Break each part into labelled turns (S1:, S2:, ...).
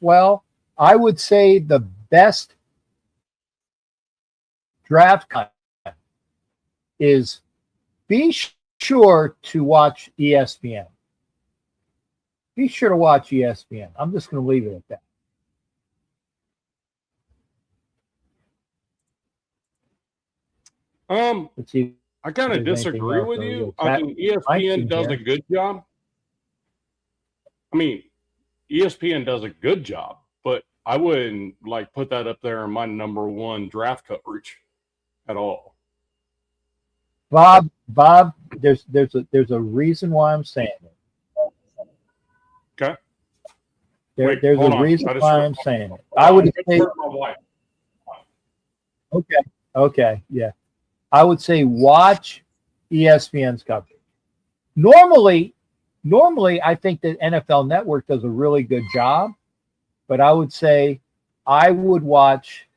S1: well, I would say the best draft content is be sure to watch ESPN. Be sure to watch ESPN. I'm just going to leave it at that. Let's see.
S2: I kind of disagree with you. I mean, ESPN does a good job. ESPN does a good job, but I wouldn't like put that up there in my number one draft coverage at all.
S1: Bob, there's a reason why I'm saying it.
S2: Okay.
S1: There's a reason why I'm saying it. I would say. Okay, yeah. I would say watch ESPN's coverage. Normally, I think that NFL Network does a really good job, but I would say I would watch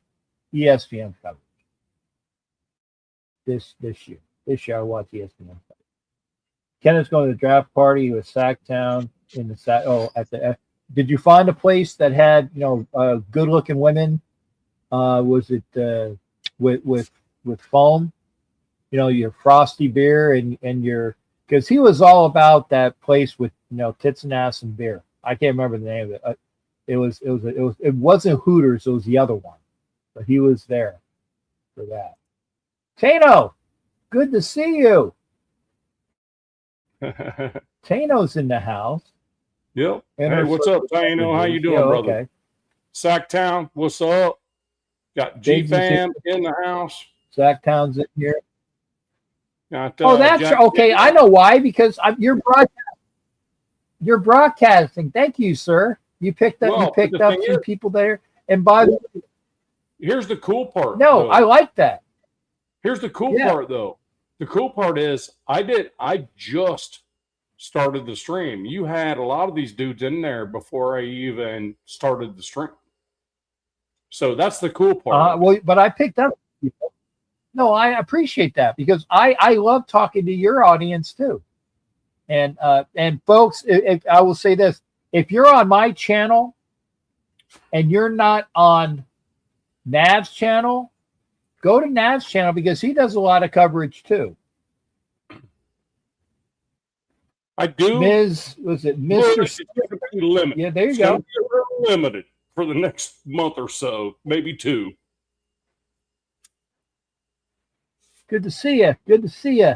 S1: ESPN coverage this year. This year, I watch ESPN coverage. Kenneth's going to the draft party with Sacktown in the did you find a place that had good-looking women? Was it with foam? Your frosty beer and your, because he was all about that place with tits and ass and beer. I can't remember the name of it. It wasn't Hooters. It was the other one, but he was there for that. Tano, good to see you. Tano's in the house.
S2: Yep. Hey, what's up, Tano? How you doing, brother? Okay. Sacktown, what's up? Got G-Fam in the house.
S1: Sacktown's in here. That's okay. I know why, because you're broadcasting. Thank you, sir. You picked up some people there. And by the way,
S2: here's the cool part.
S1: No, though. I like that.
S2: Here's the cool part, though. The cool part is I just started the stream. You had a lot of these dudes in there before I even started the stream. So that's the cool part.
S1: But I picked up people. No, I appreciate that, because I love talking to your audience too. And folks, if I will say this, if you're on my channel and you're not on Nav's channel, go to Nav's channel, because he does a lot of coverage too.
S2: I do.
S1: Was it Mr.
S2: Limited?
S1: Yeah, there you go.
S2: Limited for the next month or so, maybe 2.
S1: Good to see you. Good to see you.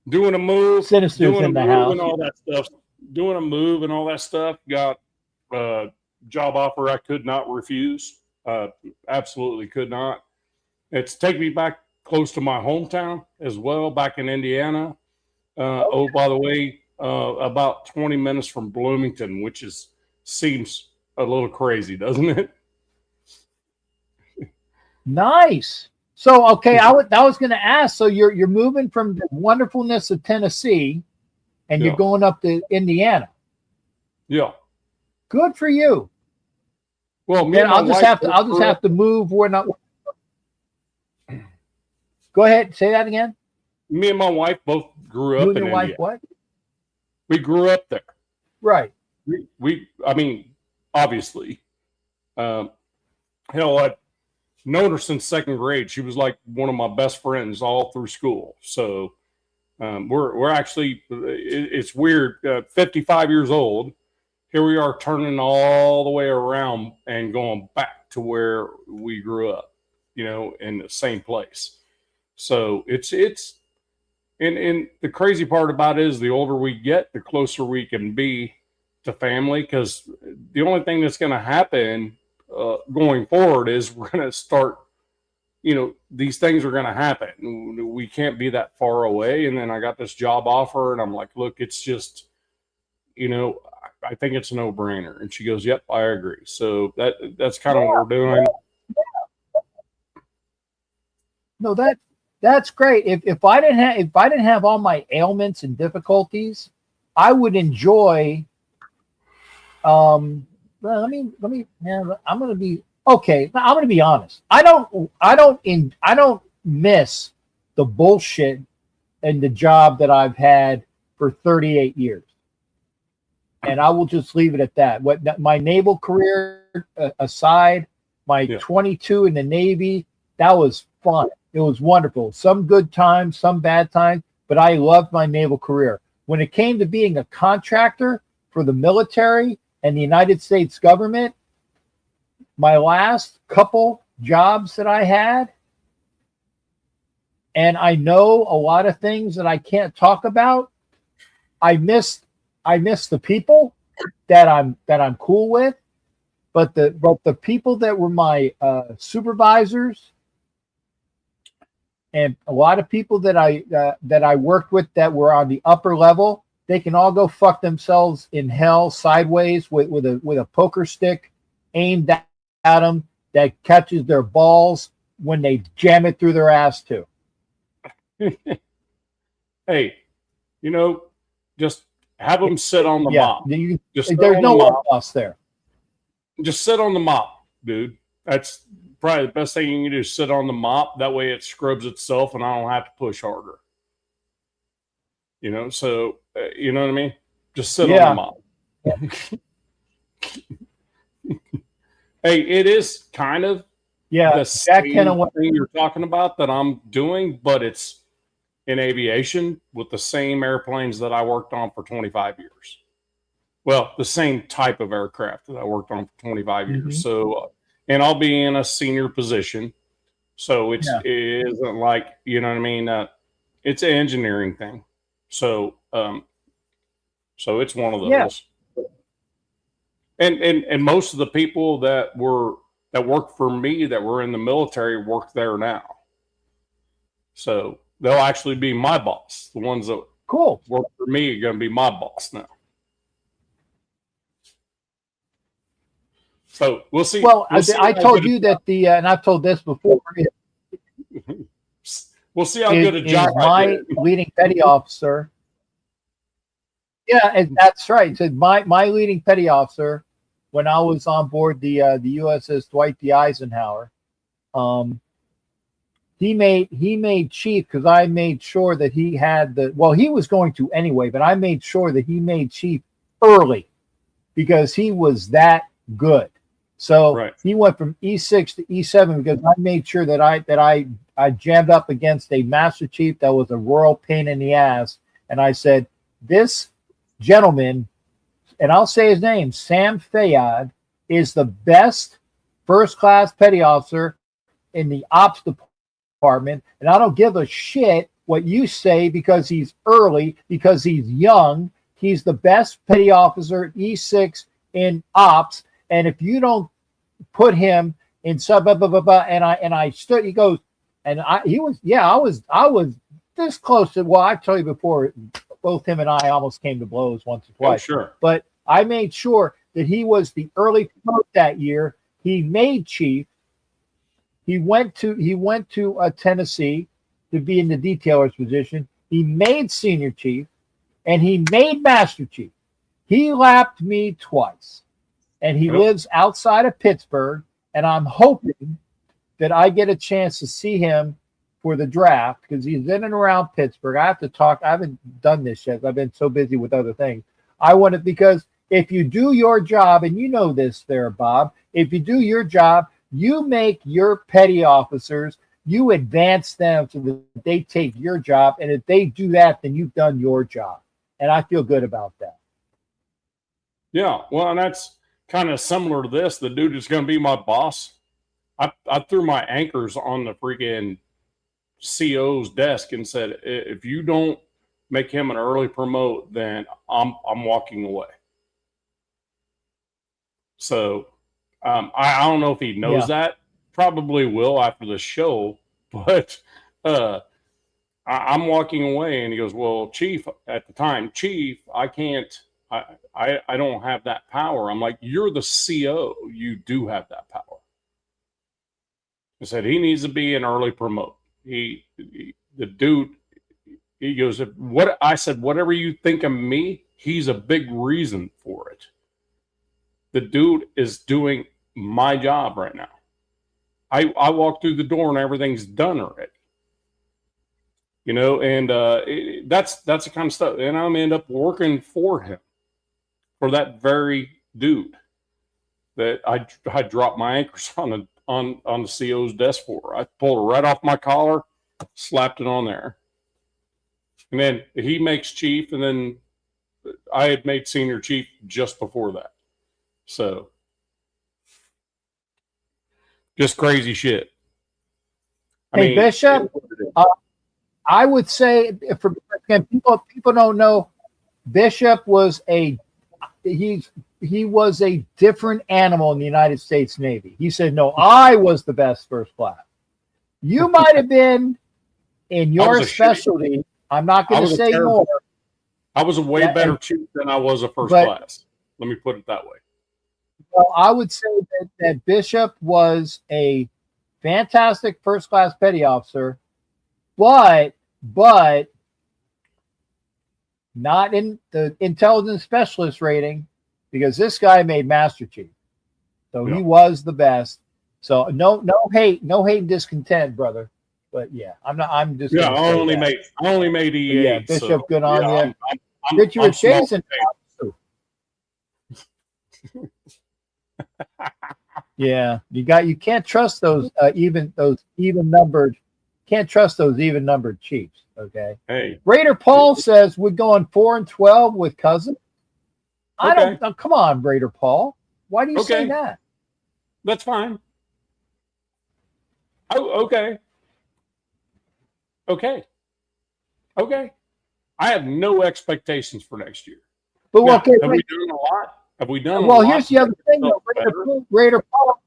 S2: Doing a move.
S1: Sinister's in the house.
S2: And all that stuff. Doing a move and all that stuff. Got a job offer I could not refuse. Absolutely could not. It's taken me back close to my hometown as well, back in Indiana. Oh, by the way, about 20 minutes from Bloomington, which seems a little crazy, doesn't it?
S1: Nice. So, okay, I was going to ask. So you're moving from the wonderfulness of Tennessee, and you're going up to Indiana.
S2: Yeah.
S1: Good for you.
S2: Well,
S1: I'll just have to move. We're not. Go ahead. Say that again.
S2: Me and my wife both grew up in Indiana. You and your wife what? We grew up there.
S1: Right.
S2: I mean, obviously. Hell, I've known her since 2nd grade. She was like one of my best friends all through school. So we're actually, it's weird, 55 years old. Here we are turning all the way around and going back to where we grew up, in the same place. So it's and the crazy part about it is the older we get, the closer we can be to family, because the only thing that's going to happen going forward is we're going to start, these things are going to happen. We can't be that far away. And then I got this job offer and I'm like, look, it's just, I think it's a no-brainer. And she goes, yep, I agree. So that's kind of what we're doing.
S1: No, that's great. If I didn't have all my ailments and difficulties, I would enjoy. I'm going to be okay. I'm going to be honest. I don't miss the bullshit and the job that I've had for 38 years. and I will just leave it at that. What my naval career aside, my 22 in the Navy, that was fun. It was wonderful. Some good times, some bad times, but I loved my naval career. When it came to being a contractor for the military and the United States government, my last couple jobs that I had, and I know a lot of things that I can't talk about. I miss the people that I'm cool with, but the people that were my supervisors and a lot of people that I worked with that were on the upper level, they can all go fuck themselves in hell sideways with a poker stick aimed at them that catches their balls when they jam it through their ass too.
S2: Hey, just have them sit on the mop.
S1: There's no loss there.
S2: Just sit on the mop, dude. That's probably the best thing you can do. Sit on the mop. That way it scrubs itself, and I don't have to push harder. So you know what I mean. Just sit on the mop. Hey, it is kind of the same thing you're talking about that I'm doing, but it's in aviation with the same airplanes that I worked on for 25 years. Well, the same type of aircraft that I worked on for 25 years. So, and I'll be in a senior position. So it isn't like, you know what I mean? It's an engineering thing. So, so it's one of those. And most of the people that work for me that were in the military work there now. So they'll actually be my boss. The ones that work for me are going to be my boss now. So we'll see.
S1: Well, I told you that and I've told this before.
S2: We'll see how good a job
S1: my leading petty officer. Yeah, that's right. So my leading petty officer, when I was on board the USS Dwight D. Eisenhower, he made chief because I made sure that he had he was going to anyway, but I made sure that he made chief early because he was that good. So he went from E6 to E7 because I made sure that I jammed up against a master chief that was a royal pain in the ass, and I said, this gentleman, and I'll say his name, Sam Fayad, is the best first-class petty officer in the ops department, and I don't give a shit what you say because he's early, because he's young. He's the best petty officer at E6 in ops, and if you don't put him in sub and I stood, he goes, and I was this close to, well, I've told you before, both him and I almost came to blows once or twice.
S2: Oh, sure.
S1: But I made sure that he was the early promote that year. He made chief. He went to Tennessee to be in the detailer's position. He made senior chief, and he made master chief. He lapped me twice, and he lives outside of Pittsburgh. And I'm hoping that I get a chance to see him for the draft because he's in and around Pittsburgh. I have to talk. I haven't done this yet. I've been so busy with other things. I want it because if you do your job, and you know this there, Bob, if you do your job, you make your petty officers, you advance them so that they take your job. And if they do that, then you've done your job. And I feel good about that.
S2: Yeah. Well, and that's kind of similar to this. The dude is going to be my boss. I threw my anchors on the freaking CO's desk and said, if you don't make him an early promote, then I'm walking away. So I don't know if he knows that. Probably will after the show, but I'm walking away. And he goes, well, Chief, at the time, Chief, I can't, I don't have that power. I'm like, you're the CO. You do have that power. I said, he needs to be an early promote. The dude, he goes, I said, whatever you think of me, he's a big reason for it. The dude is doing my job right now. I walk through the door and everything's done already. You know, and that's the kind of stuff. And I'm end up working for him for that very dude that I dropped my anchors on the CO's desk for. I pulled it right off my collar, slapped it on there. And then he makes chief, and then I had made senior chief just before that. So just crazy shit.
S1: Hey, Bishop, I would say for people don't know, Bishop was he was a different animal in the United States Navy. He said, "No, I was the best first class. You might have been in your specialty. I'm not going to say more.
S2: I was a way better chief than I was a first class. Let me put it that way.
S1: Well, I would say that Bishop was a fantastic first class petty officer, but not in the intelligence specialist rating, because this guy made Master Chief. So he was the best. So no hate and discontent, brother. But yeah, I'm just
S2: I only made E8.
S1: Yeah, Bishop, so, good on you.
S2: I'm
S1: Richard Jason. Yeah, you can't trust those even numbered. Can't trust those even numbered chiefs. Okay.
S2: Hey,
S1: Raider Paul says we're going 4-12 with Cousins. I don't. Come on, Raider Paul. Why do you say that?
S2: That's fine. Oh, okay. Okay. I have no expectations for next year.
S1: But
S2: now, have we done a lot? Have we done?
S1: Well, here's the other thing, though. Raider Paul,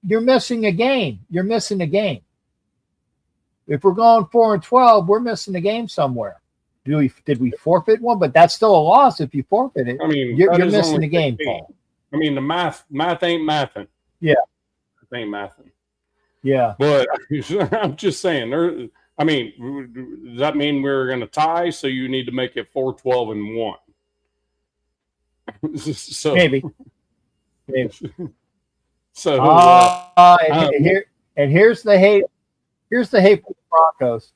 S1: you're missing a game. You're missing a game. If we're going 4-12, we're missing a game somewhere. Did we forfeit one? But that's still a loss if you forfeit it.
S2: I mean,
S1: you're missing the game, Paul.
S2: I mean, the math ain't mathing.
S1: Yeah,
S2: it ain't mathing.
S1: Yeah,
S2: but I'm just saying. I mean, does that mean we're going to tie? So you need to make it 4-12-1. So
S1: maybe.
S2: So
S1: here's the hate. Here's the hate for the Broncos.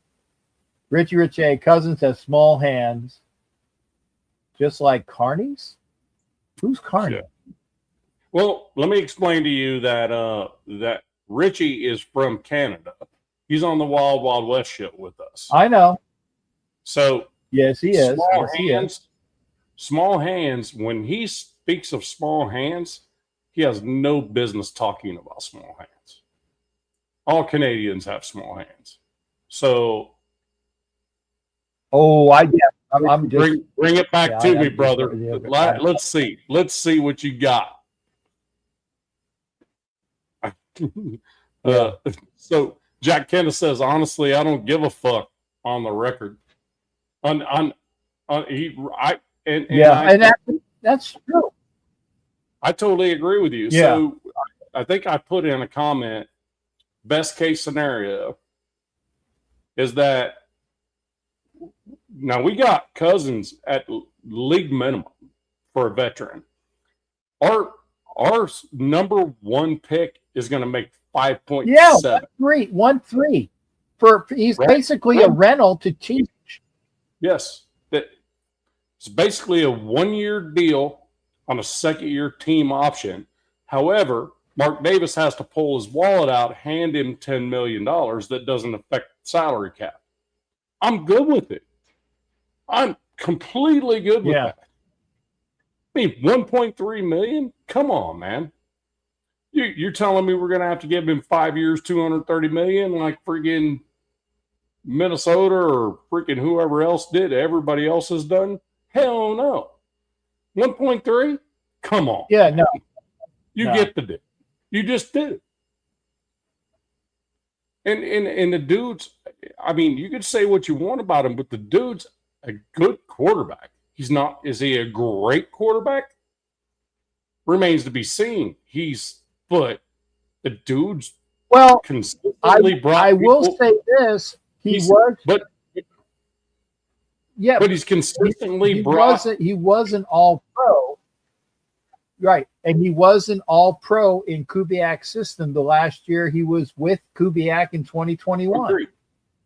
S1: Rich A. Cousins has small hands, just like Carney's. Who's Carney?
S2: Yeah. Well, let me explain to you that Richie is from Canada. He's on the Wild Wild West show with us.
S1: I know.
S2: So
S1: yes, he is.
S2: Small hands. When he speaks of small hands, he has no business talking about small hands. All Canadians have small hands. So,
S1: I'm just
S2: bring it back to me, brother. Let's see what you got. So Jack Kenneth says, honestly, I don't give a fuck on the record.
S1: That's true.
S2: I totally agree with you.
S1: Yeah.
S2: So I think I put in a comment, best case scenario is that now we got Cousins at league minimum for a veteran. Our number one pick is going to make 5.7.
S1: Yeah, 1.3. He's basically a rental to teach.
S2: Yes, it's basically a 1-year deal on a second-year team option. However, Mark Davis has to pull his wallet out, hand him $10 million. That doesn't affect the salary cap. I'm good with it. I'm completely good with that. I mean, $1.3 million? Come on, man. You're telling me we're going to have to give him 5 years, $230 million, like freaking Minnesota or freaking whoever else did, everybody else has done? Hell no. 1.3? Come on.
S1: Yeah, no.
S2: You get the deal. You just do. And the dude's, I mean, you could say what you want about him, but the dude's a good quarterback. He's not, is he a great quarterback? Remains to be seen. But the dude's consistently brought
S1: I will say this.
S2: But he's consistently
S1: he wasn't all pro. Right. And he wasn't all pro in Kubiak's system the last year he was with Kubiak in 2021.
S2: Agreed.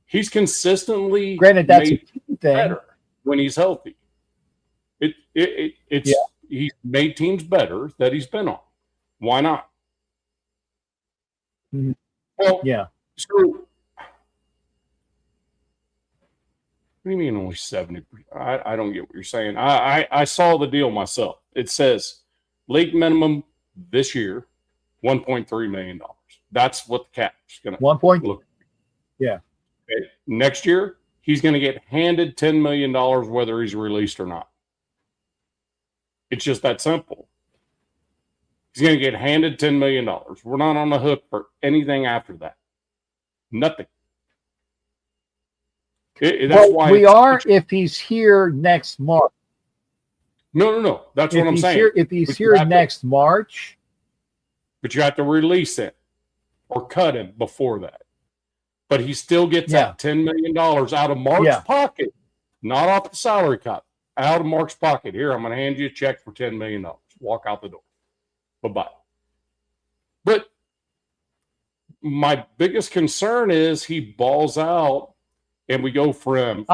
S2: He's consistently
S1: granted that's a team thing
S2: better when he's healthy. It's he's made teams better that he's been on. Why not?
S1: Mhm.
S2: Well,
S1: Yeah.
S2: so what do you mean only 70%? I don't get what you're saying. I saw the deal myself. It says league minimum this year, $1.3 million. That's what the cap's going to
S1: 1 point.
S2: look.
S1: Yeah.
S2: Okay. Next year, he's going to get handed $10 million whether he's released or not. It's just that simple. He's going to get handed $10 million. We're not on the hook for anything after that. Nothing. That's why
S1: we are if he's here next March.
S2: No. That's what I'm saying.
S1: If he's here next March.
S2: But you have to release it or cut him before that. But he still gets that $10 million out of Mark's pocket, not off the salary cap, out of Mark's pocket. Here, I'm going to hand you a check for $10 million. Walk out the door. Bye-bye. But my biggest concern is he balls out and we go from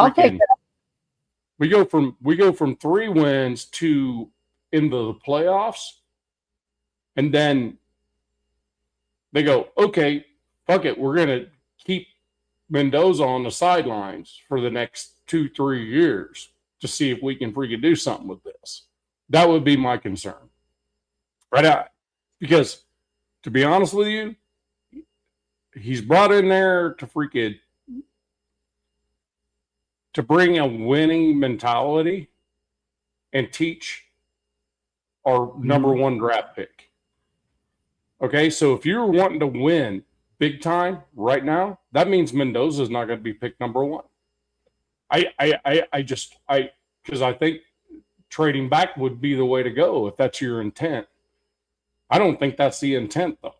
S2: we go from 3 wins to into the playoffs, and then they go, okay, fuck it, we're gonna keep Mendoza on the sidelines for the next 2-3 years to see if we can freaking do something with this. That would be my concern, right out, because to be honest with you, he's brought in there to freaking to bring a winning mentality and teach our number 1 draft pick. Okay, so if you're wanting to win big time right now, that means Mendoza is not going to be picked number 1. Because I think trading back would be the way to go if that's your intent. I don't think that's the intent though.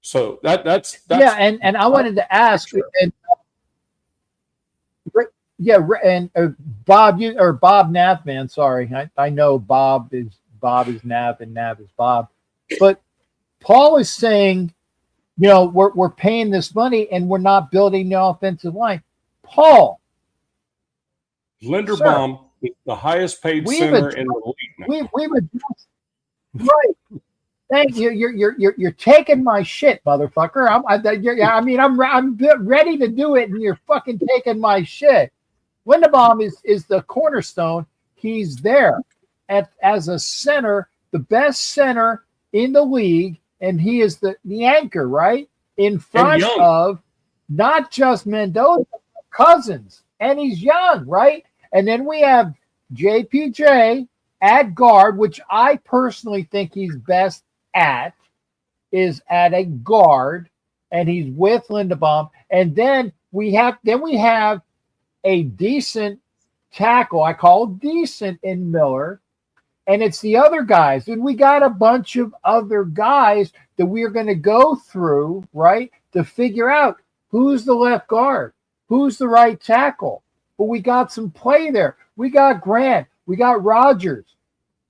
S2: So that's
S1: and I wanted to ask, Bob, Bob Nav, man. Sorry, I know Bob is Nav and Nav is Bob, but Paul is saying, we're paying this money and we're not building the offensive line. Paul,
S2: Linderbaum is the highest paid center in the league.
S1: We've addressed, right. Thank you. You're taking my shit, motherfucker. I'm ready to do it, and you're fucking taking my shit. Linderbaum is the cornerstone. He's there as a center, the best center in the league, and he is the anchor, right? In front of not just Mendoza, Cousins, and he's young, right? And then we have JPJ at guard, which I personally think he's best is at a guard, and he's with Linderbaum. And then we have a decent tackle. I call decent in Miller, and it's the other guys. And we got a bunch of other guys that we are going to go through, right, to figure out who's the left guard, who's the right tackle. But we got some play there. We got Grant. We got Rogers.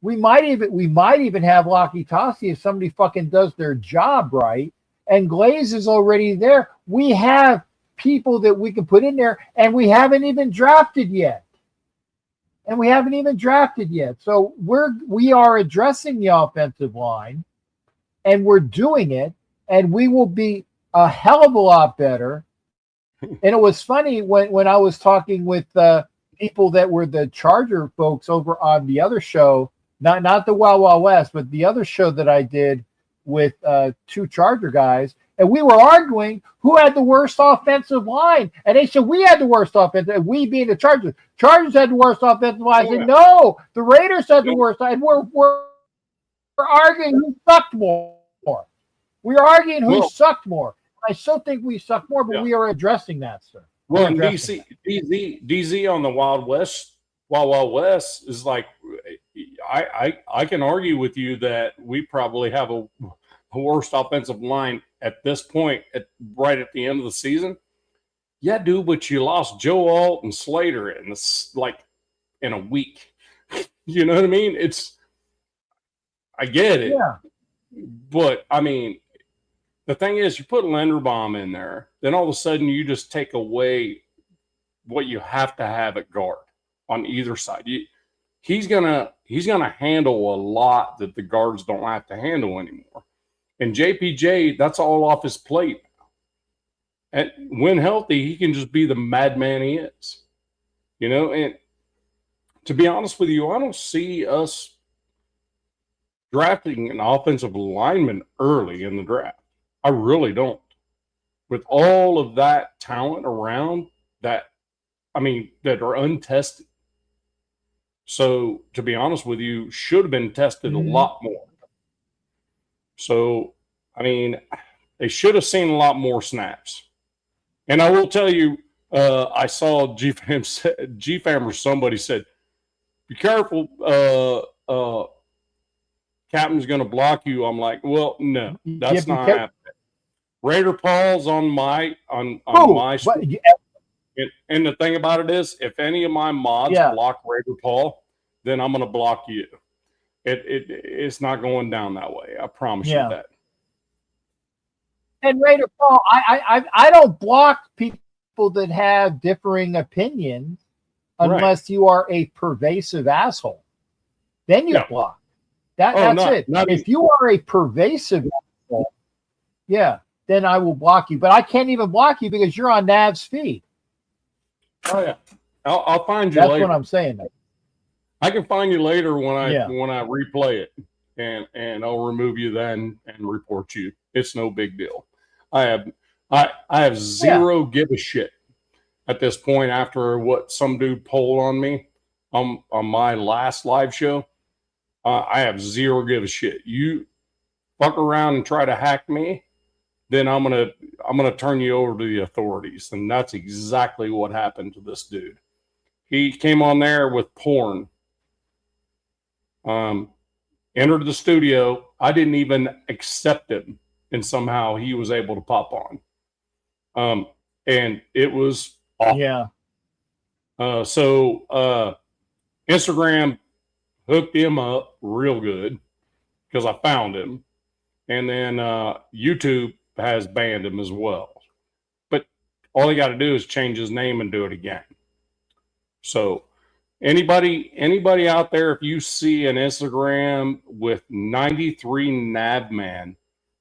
S1: We might even have Lockie Tossi if somebody fucking does their job right. And Glaze is already there. We have people that we can put in there, and we haven't even drafted yet. So we are addressing the offensive line, and we're doing it, and we will be a hell of a lot better. And it was funny when I was talking with people that were the Charger folks over on the other show. Not the Wild Wild West, but the other show that I did with 2 Charger guys, and we were arguing who had the worst offensive line, and they said we had the worst offensive. We being the Chargers had the worst offensive line. I said no, the Raiders had the worst, and we're arguing who sucked more. We are arguing who sucked more. I still think we suck more, but we are addressing that, sir.
S2: Well, DZ on the Wild West is like, I can argue with you that we probably have a worst offensive line at this point, right at the end of the season. Yeah, dude, but you lost Joe Alt and Slater in a week. You know what I mean? I get it.
S1: Yeah.
S2: But I mean, the thing is, you put Linderbaum in there, then all of a sudden you just take away what you have to have at guard. on either side. He's gonna handle a lot that the guards don't have to handle anymore. And JPJ, that's all off his plate. And when healthy, he can just be the madman he is. You know, and to be honest with you, I don't see us drafting an offensive lineman early in the draft. I really don't. With all of that talent around that, I mean, that are untested. So, to be honest with you, should have been tested a lot more. So, I mean, they should have seen a lot more snaps. And I will tell you, I saw G-Fam or somebody said, be careful, Captain's going to block you. I'm like, well, no, that's not happening. Raider Paul's on my stream. And the thing about it is, if any of my mods block Raider Paul, then I'm going to block you. It's not going down that way. I promise you that.
S1: And Raider Paul, I don't block people that have differing opinions unless you are a pervasive asshole. Then you block. That's it. If you are a pervasive asshole, then I will block you. But I can't even block you because you're on Nav's feed.
S2: Oh yeah, I'll find you.
S1: That's
S2: later.
S1: what I'm saying.
S2: I can find you later when I replay it, and I'll remove you then and report you. It's no big deal. I have zero give a shit at this point after what some dude polled on me on my last live show. I have zero give a shit. You fuck around and try to hack me, then I'm gonna turn you over to the authorities. And that's exactly what happened to this dude. He came on there with porn. Entered the studio. I didn't even accept him, and somehow he was able to pop on. And it was awful.
S1: Yeah.
S2: So Instagram hooked him up real good because I found him, and then YouTube has banned him as well. But all he got to do is change his name and do it again. So anybody out there, if you see an Instagram with 93 Navman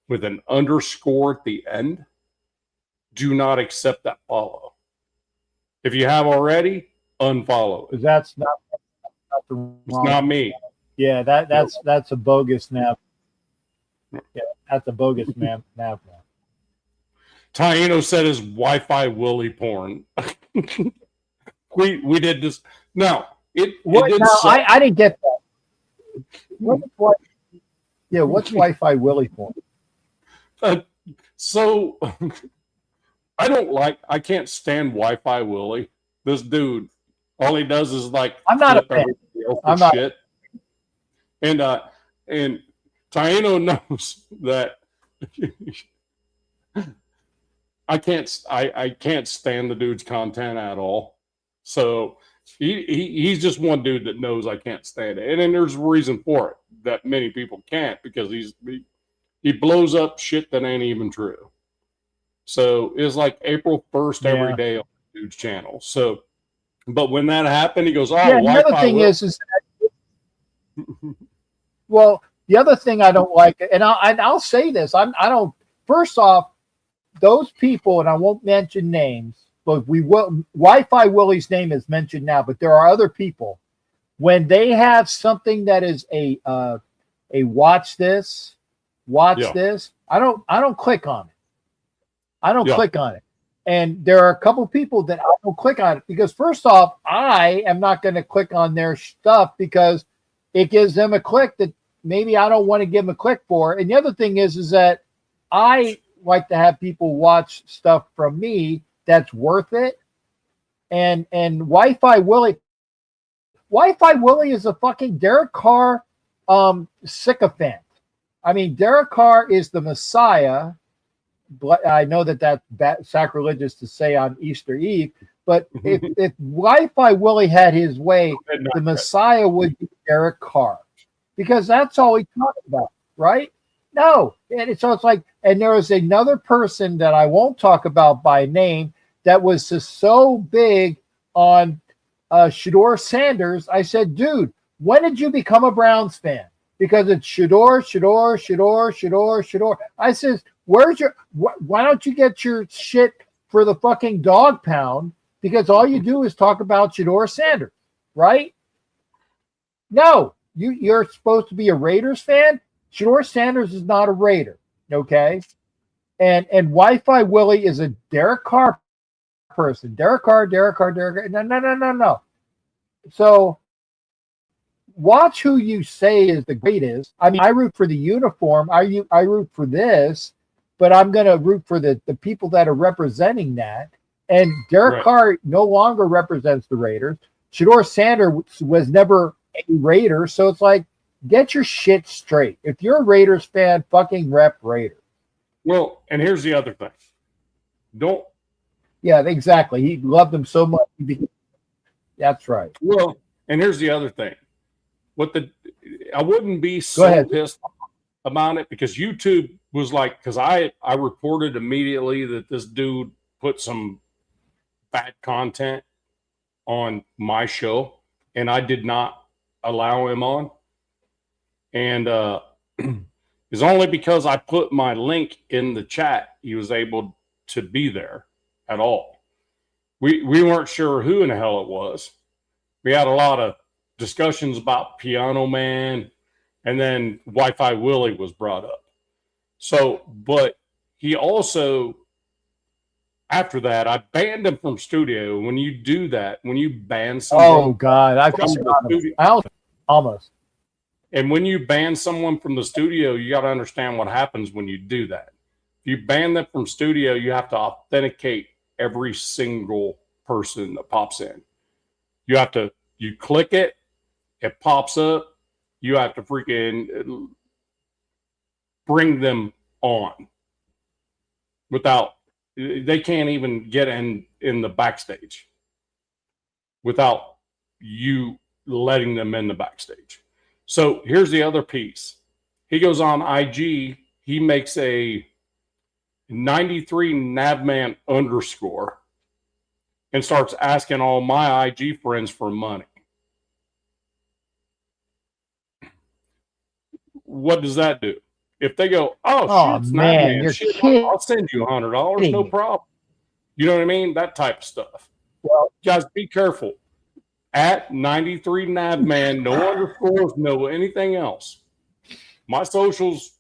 S2: with an underscore at the end, do not accept that follow. If you have already, unfollow it.
S1: That's not the wrong.
S2: It's not me.
S1: Yeah, that's a bogus Nav. Yeah, that's a bogus Nav.
S2: Taino said his Wi-Fi Willy porn. we did this. No,
S1: I didn't get that. What's Wi-Fi Willy porn?
S2: So I can't stand Wi-Fi Willy. This dude, all he does is like
S1: I'm not a fan.
S2: I'm not shit. And Taino knows that I can't stand the dude's content at all. So he's just one dude that knows I can't stand it. And then there's a reason for it that many people can't, because he blows up shit that ain't even true. So it's like April 1st every day on the dude's channel. So, but when that happened, he goes, "Oh,
S1: the other thing is that, well, the other thing I don't like, and I'll say this, I don't. First off, those people, and I won't mention names, but we will. Wi-Fi Willie's name is mentioned now, but there are other people. When they have something that is a watch this, I don't click on it. I don't click on it. And there are a couple people that I don't click on it because, first off, I am not going to click on their stuff because it gives them a click that maybe I don't want to give them a click for. And the other thing is that I like to have people watch stuff from me that's worth it. And Wi-Fi Willie is a fucking Derek Carr sycophant. I mean, Derek Carr is the Messiah. I know that's sacrilegious to say on Easter Eve, but if Wi-Fi Willie had his way, the Messiah would be Derek Carr, because that's all he talked about, right? No, and so it's like, and there was another person that I won't talk about by name that was just so big on Shador Sanders. I said, dude, when did you become a Browns fan? Because it's Shador. I says, where's your? Why don't you get your shit for the fucking dog pound? Because all you do is talk about Shador Sanders, right? No, you're supposed to be a Raiders fan. Shador Sanders is not a Raider, okay? And Wi-Fi Willie is a Derek Carr person. Derek Carr. No. So watch who you say is the greatest. I mean, I root for the uniform. I root for this, but I'm going to root for the people that are representing that. And Derek Carr no longer represents the Raiders. Shador Sanders was never a Raider, so it's like, get your shit straight. If you're a Raiders fan, fucking rep Raiders.
S2: Well, and here's the other thing.
S1: Yeah, exactly. He loved them so much. That's right.
S2: Well, and here's the other thing. I wouldn't be so pissed about it because YouTube was like, because I reported immediately that this dude put some bad content on my show, and I did not allow him on. And it's only because I put my link in the chat he was able to be there at all. We weren't sure who in the hell it was. We had a lot of discussions about Piano Man, and then Wi-Fi Willie was brought up. So, but he also, after that, I banned him from studio. When you do that, when you ban someone,
S1: oh god, I almost.
S2: And when you ban someone from the studio, you got to understand what happens when you do that. If you ban them from studio, you have to authenticate every single person that pops in. You click it, it pops up. You have to freaking bring them on they can't even get in the backstage without you letting them in the backstage. So here's the other piece. He goes on IG. He makes a 93 Navman _ and starts asking all my IG friends for money. What does that do? If they go, oh shit,
S1: man,
S2: shit, I'll send you $100, no problem. You know what I mean? That type of stuff.
S1: Well,
S2: guys, be careful. At 93 Navman, no underscores, no anything else. My socials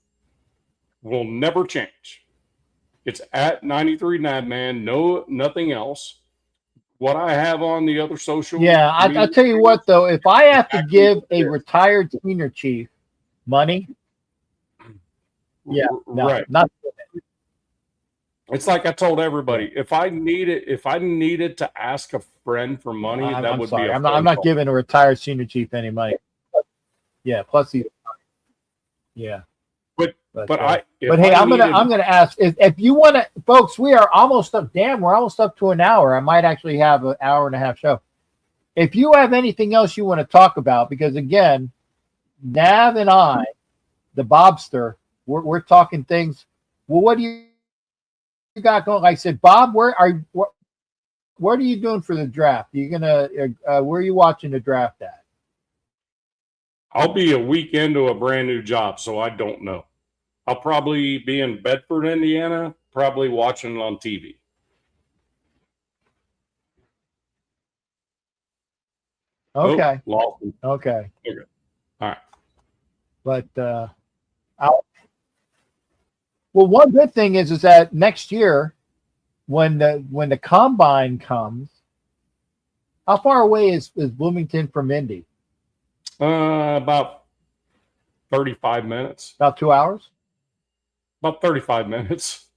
S2: will never change. It's at 93 Navman, no nothing else. What I have on the other social.
S1: Yeah, I'll tell you what though, if I have to give a retired senior chief money, yeah, no,
S2: right.
S1: Not.
S2: It's like I told everybody, if I needed to ask a friend for money, that would be.
S1: I'm not giving a retired senior chief any money. Yeah, plus he. Yeah. But hey, I'm gonna ask if you want to, folks. We are almost up. Damn, we're almost up to an hour. I might actually have an hour and a half show. If you have anything else you want to talk about, because again, Nav and I, the Bobster, we're talking things. Well, what do you got going? I said, Bob, what are you doing for the draft? Are you gonna where are you watching the draft at?
S2: I'll be a week into a brand new job, so I don't know. I'll probably be in Bedford, Indiana, probably watching it on TV.
S1: Okay.
S2: Oh,
S1: okay.
S2: All right.
S1: But well, one good thing is that next year, when the combine comes, how far away is Bloomington from Indy?
S2: About 35 minutes.
S1: About 2 hours?
S2: About 35 minutes.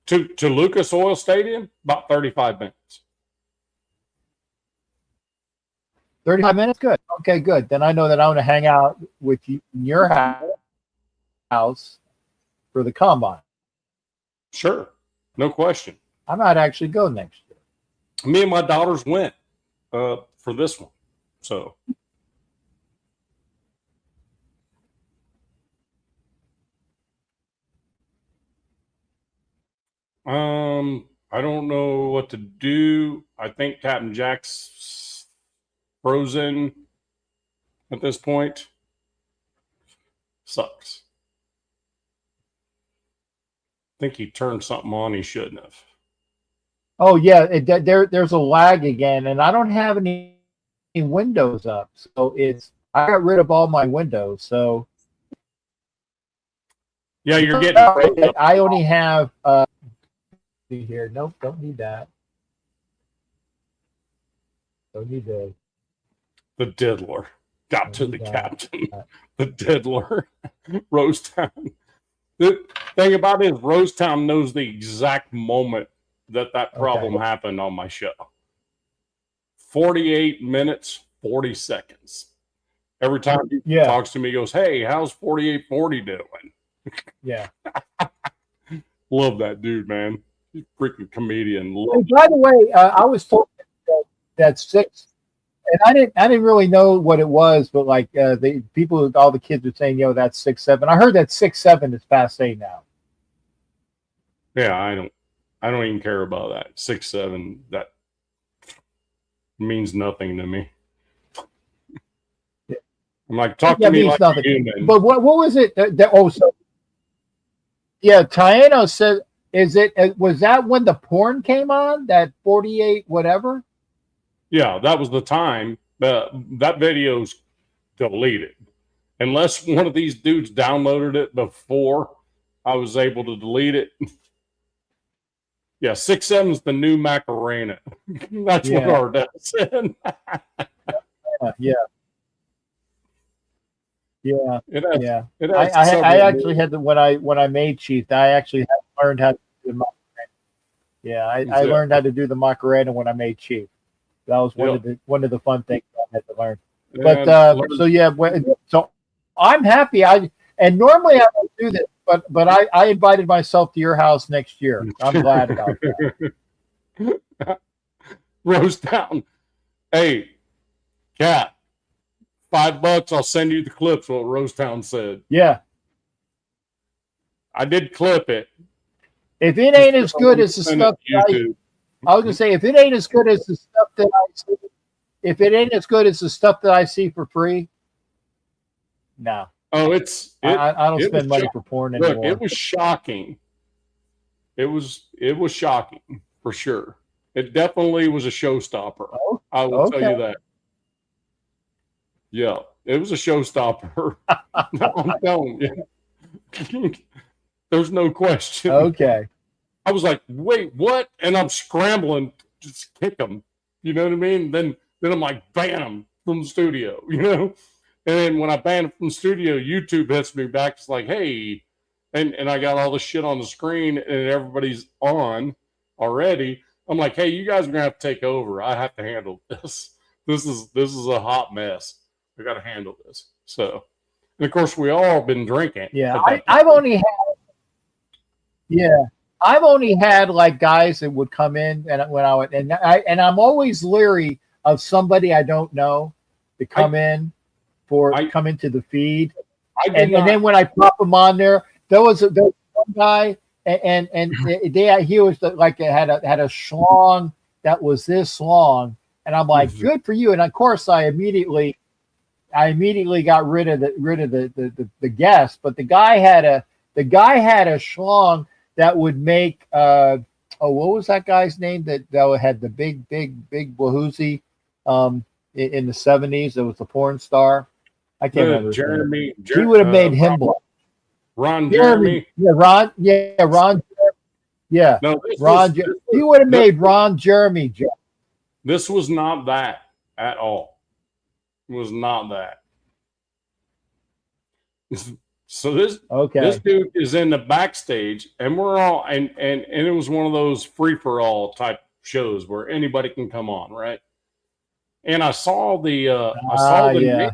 S2: To Lucas Oil Stadium, about 35 minutes.
S1: 35 minutes? Good. Okay, good. Then I know that I'm going to hang out with you in your house for the combine.
S2: Sure. No question.
S1: I might actually go next year.
S2: Me and my daughters went for this one. So. I don't know what to do. I think Captain Jack's frozen at this point. Sucks. I think he turned something on he shouldn't have.
S1: Oh yeah, there's a lag again, and I don't have any windows up, so I got rid of all my windows. So
S2: yeah, you're getting.
S1: I only have. See here, nope, don't need that. Don't need the.
S2: The diddler got to the captain. The diddler, Rosetown. The thing about it is, Rosetown knows the exact moment that problem happened on my show. 48 minutes, 40 seconds. Every time he talks to me, he goes, "Hey, how's 4840 doing?"
S1: Yeah.
S2: Love that dude, man. He's a freaking comedian.
S1: By the way, I was told that 6, and I didn't really know what it was, but like all the kids are saying, that's 6-7. I heard that 6-7 is passe now.
S2: Yeah, I don't even care about that. 6-7, that means nothing to me. I'm like, talk to me like nothing. A human.
S1: But what was it? Tiano said, was that when the porn came on? That 48 whatever?
S2: Yeah, that was the time. That video's deleted. Unless one of these dudes downloaded it before I was able to delete it. Yeah, 6-7 is the new Macarena. That's what our dad said.
S1: Yeah.
S2: I
S1: actually had when I made Chief, I actually learned how to do the Macarena. Yeah, I learned how to do the Macarena when I made Chief. That was one of the fun things I had to learn. But so I'm happy. And normally I don't do this, but I invited myself to your house next year. I'm glad about that.
S2: Rosetown. Hey, Cat, $5, I'll send you the clips, what Rosetown said.
S1: Yeah.
S2: I did clip it.
S1: If it ain't as good as the stuff I was gonna say, if it ain't as good as the stuff that I see, if it ain't as good as the stuff that I see for free, no.
S2: Oh,
S1: I don't spend money for porn anymore.
S2: Look, it was shocking. It was shocking for sure. It definitely was a showstopper.
S1: Oh,
S2: I will tell you that. Yeah, it was a showstopper. I'm telling you. There's no question.
S1: Okay.
S2: I was like, wait, what? And I'm scrambling to just kick him. You know what I mean? Then I'm like, ban him from the studio, you know? And then when I ban him from the studio, YouTube hits me back. It's like, hey, and I got all the shit on the screen and everybody's on already. I'm like, hey, you guys are gonna have to take over. I have to handle this. This is a hot mess. I got to handle this. So, and of course, we all been drinking.
S1: Yeah, I've only had like guys that would come in and I'm always leery of somebody I don't know to come come into the feed. And then when I pop them on there was one guy and he was like had a schlong that was this long, and I'm like, good for you. And of course, I immediately got rid of the guest, but the guy had a schlong that would make what was that guy's name that had the big wahoozy in the 70s? It was a porn star. I can't remember.
S2: Jeremy.
S1: He would have made him black.
S2: Ron Jeremy.
S1: Yeah, Ron. Yeah, Ron. Yeah, no, he would have made Ron Jeremy.
S2: This was not that at all. It was not that. So this dude is in the backstage, and we're all and it was one of those free for all type shows where anybody can come on, right? And I saw the name. I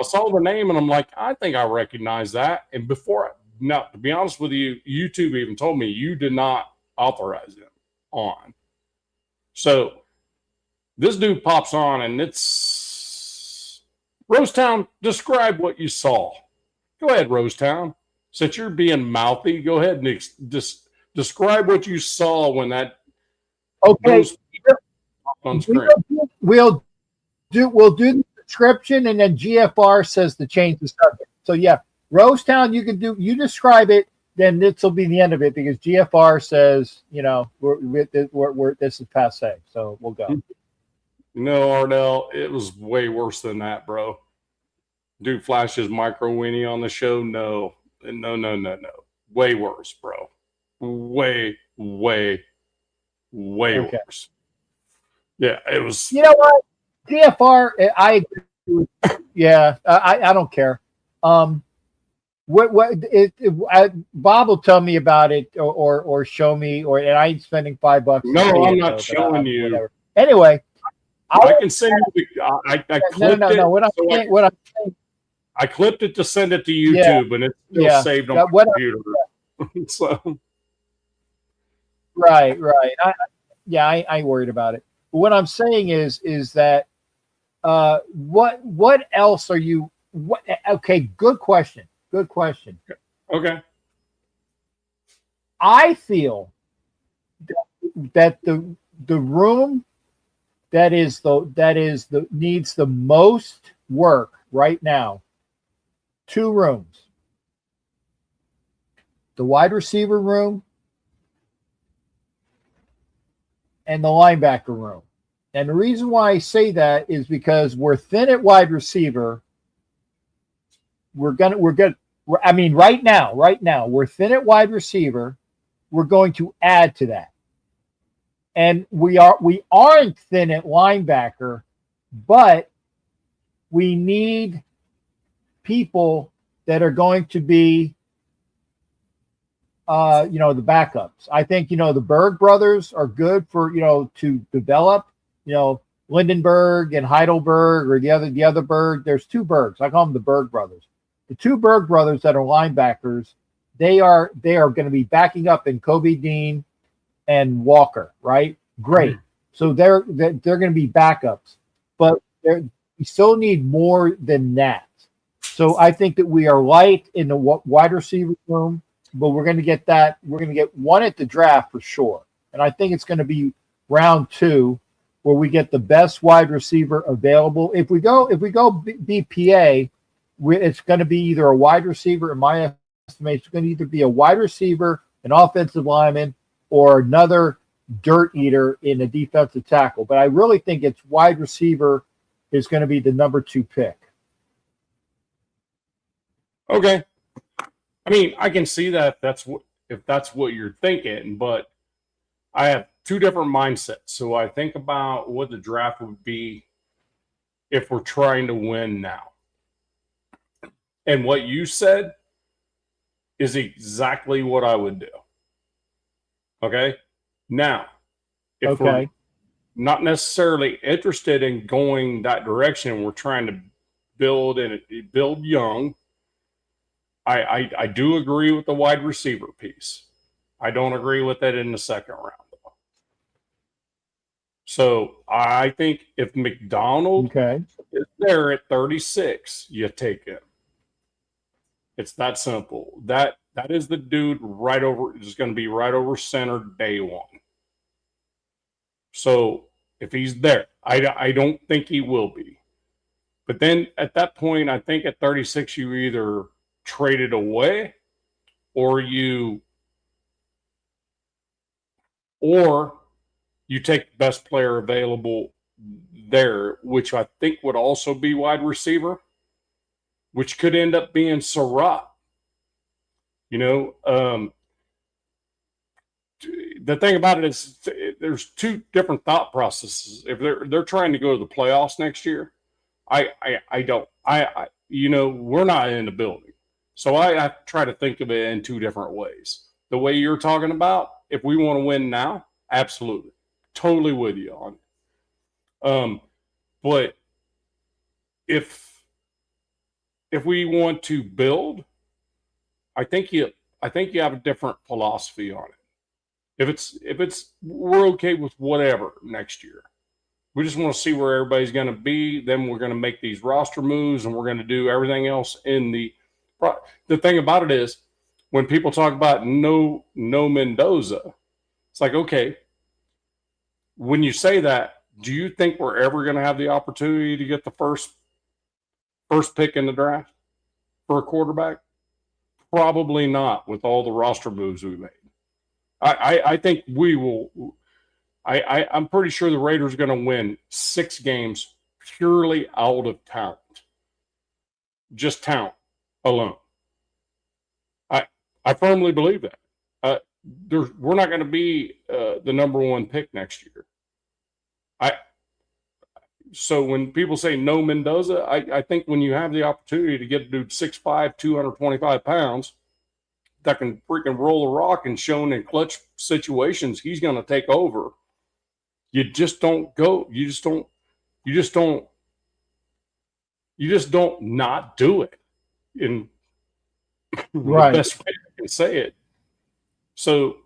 S2: saw the name, and I'm like, I think I recognize that. And to be honest with you, YouTube even told me you did not authorize him on. So this dude pops on, and it's Rosetown. Describe what you saw. Go ahead, Rosetown. Since you're being mouthy, go ahead and describe what you saw when that
S1: Okay,
S2: those on screen.
S1: we'll do the description, and then GFR says to change the subject. So yeah, Rosetown, you describe it, then this will be the end of it because GFR says, we're this is passe. So we'll go.
S2: No, Ardell, it was way worse than that, bro. Dude flashes micro weenie on the show. No. Way worse, bro. Way
S1: Okay.
S2: worse. Yeah, it was.
S1: You know what? GFR, I agree with, yeah, I don't care. Bob will tell me about it or show me, and I ain't spending $5.
S2: No, I'm not showing you.
S1: Whatever. Anyway,
S2: I can send you. I clipped it.
S1: No. What I'm saying,
S2: I clipped it to send it to YouTube, and it's still saved on my computer. So.
S1: Right. I ain't worried about it. But what I'm saying is that what else are you? Okay, good question.
S2: Okay.
S1: I feel that the room that needs the most work right now. 2 rooms. The wide receiver room and the linebacker room. And the reason why I say that is because we're thin at wide receiver. Right now, we're thin at wide receiver. We're going to add to that. And we aren't thin at linebacker, but we need people that are going to be the backups. I think, the Berg brothers are good for, to develop, Lindenberg and Heidelberg or the other Berg. There's 2 Bergs. I call them the Berg brothers. The 2 Berg brothers that are linebackers, they are going to be backing up in Kobe Dean and Walker, right? Great. Mm-hmm. So they're going to be backups, but we still need more than that. So I think that we are light in the wide receiver room, but we're going to get that. We're going to get one at the draft for sure. And I think it's going to be round 2 where we get the best wide receiver available. If we go BPA, it's going to be either a wide receiver, in my estimation, it's going to either be a wide receiver, an offensive lineman, or another dirt eater in a defensive tackle. But I really think it's wide receiver is going to be the number 2 pick.
S2: Okay. I mean, I can see that if that's what you're thinking, but I have 2 different mindsets. So I think about what the draft would be if we're trying to win now. And what you said is exactly what I would do. Okay? Now, if we're not necessarily interested in going that direction, we're trying to build young. I do agree with the wide receiver piece. I don't agree with that in the second round, though. So I think if McDonald is there at 36, you take him. It's that simple. That is the dude is going to be right over center day 1. So if he's there, I don't think he will be. But then at that point, I think at 36, you either trade it away or you take the best player available there, which I think would also be wide receiver, which could end up being Surratt. The thing about it is there's 2 different thought processes. If they're trying to go to the playoffs next year, we're not in the building. So I try to think of it in 2 different ways. The way you're talking about, if we want to win now, absolutely. Totally with you on it. But if we want to build, I think you have a different philosophy on it. If it's we're okay with whatever next year. We just want to see where everybody's going to be. Then we're going to make these roster moves, and we're going to do everything else in the thing about it is when people talk about no Mendoza, it's like, okay, when you say that, do you think we're ever going to have the opportunity to get the first pick in the draft for a quarterback? Probably not, with all the roster moves we made. I think we will. I'm pretty sure the Raiders are going to win 6 games purely out of talent, just talent alone. I firmly believe that. We're not going to be the number 1 pick next year. So when people say no Mendoza, I think when you have the opportunity to get a dude 6'5", 225 pounds that can freaking roll a rock and shown in clutch situations, he's going to take over. You just don't go. You just don't not do it in
S1: Right.
S2: the best way I can say it. So,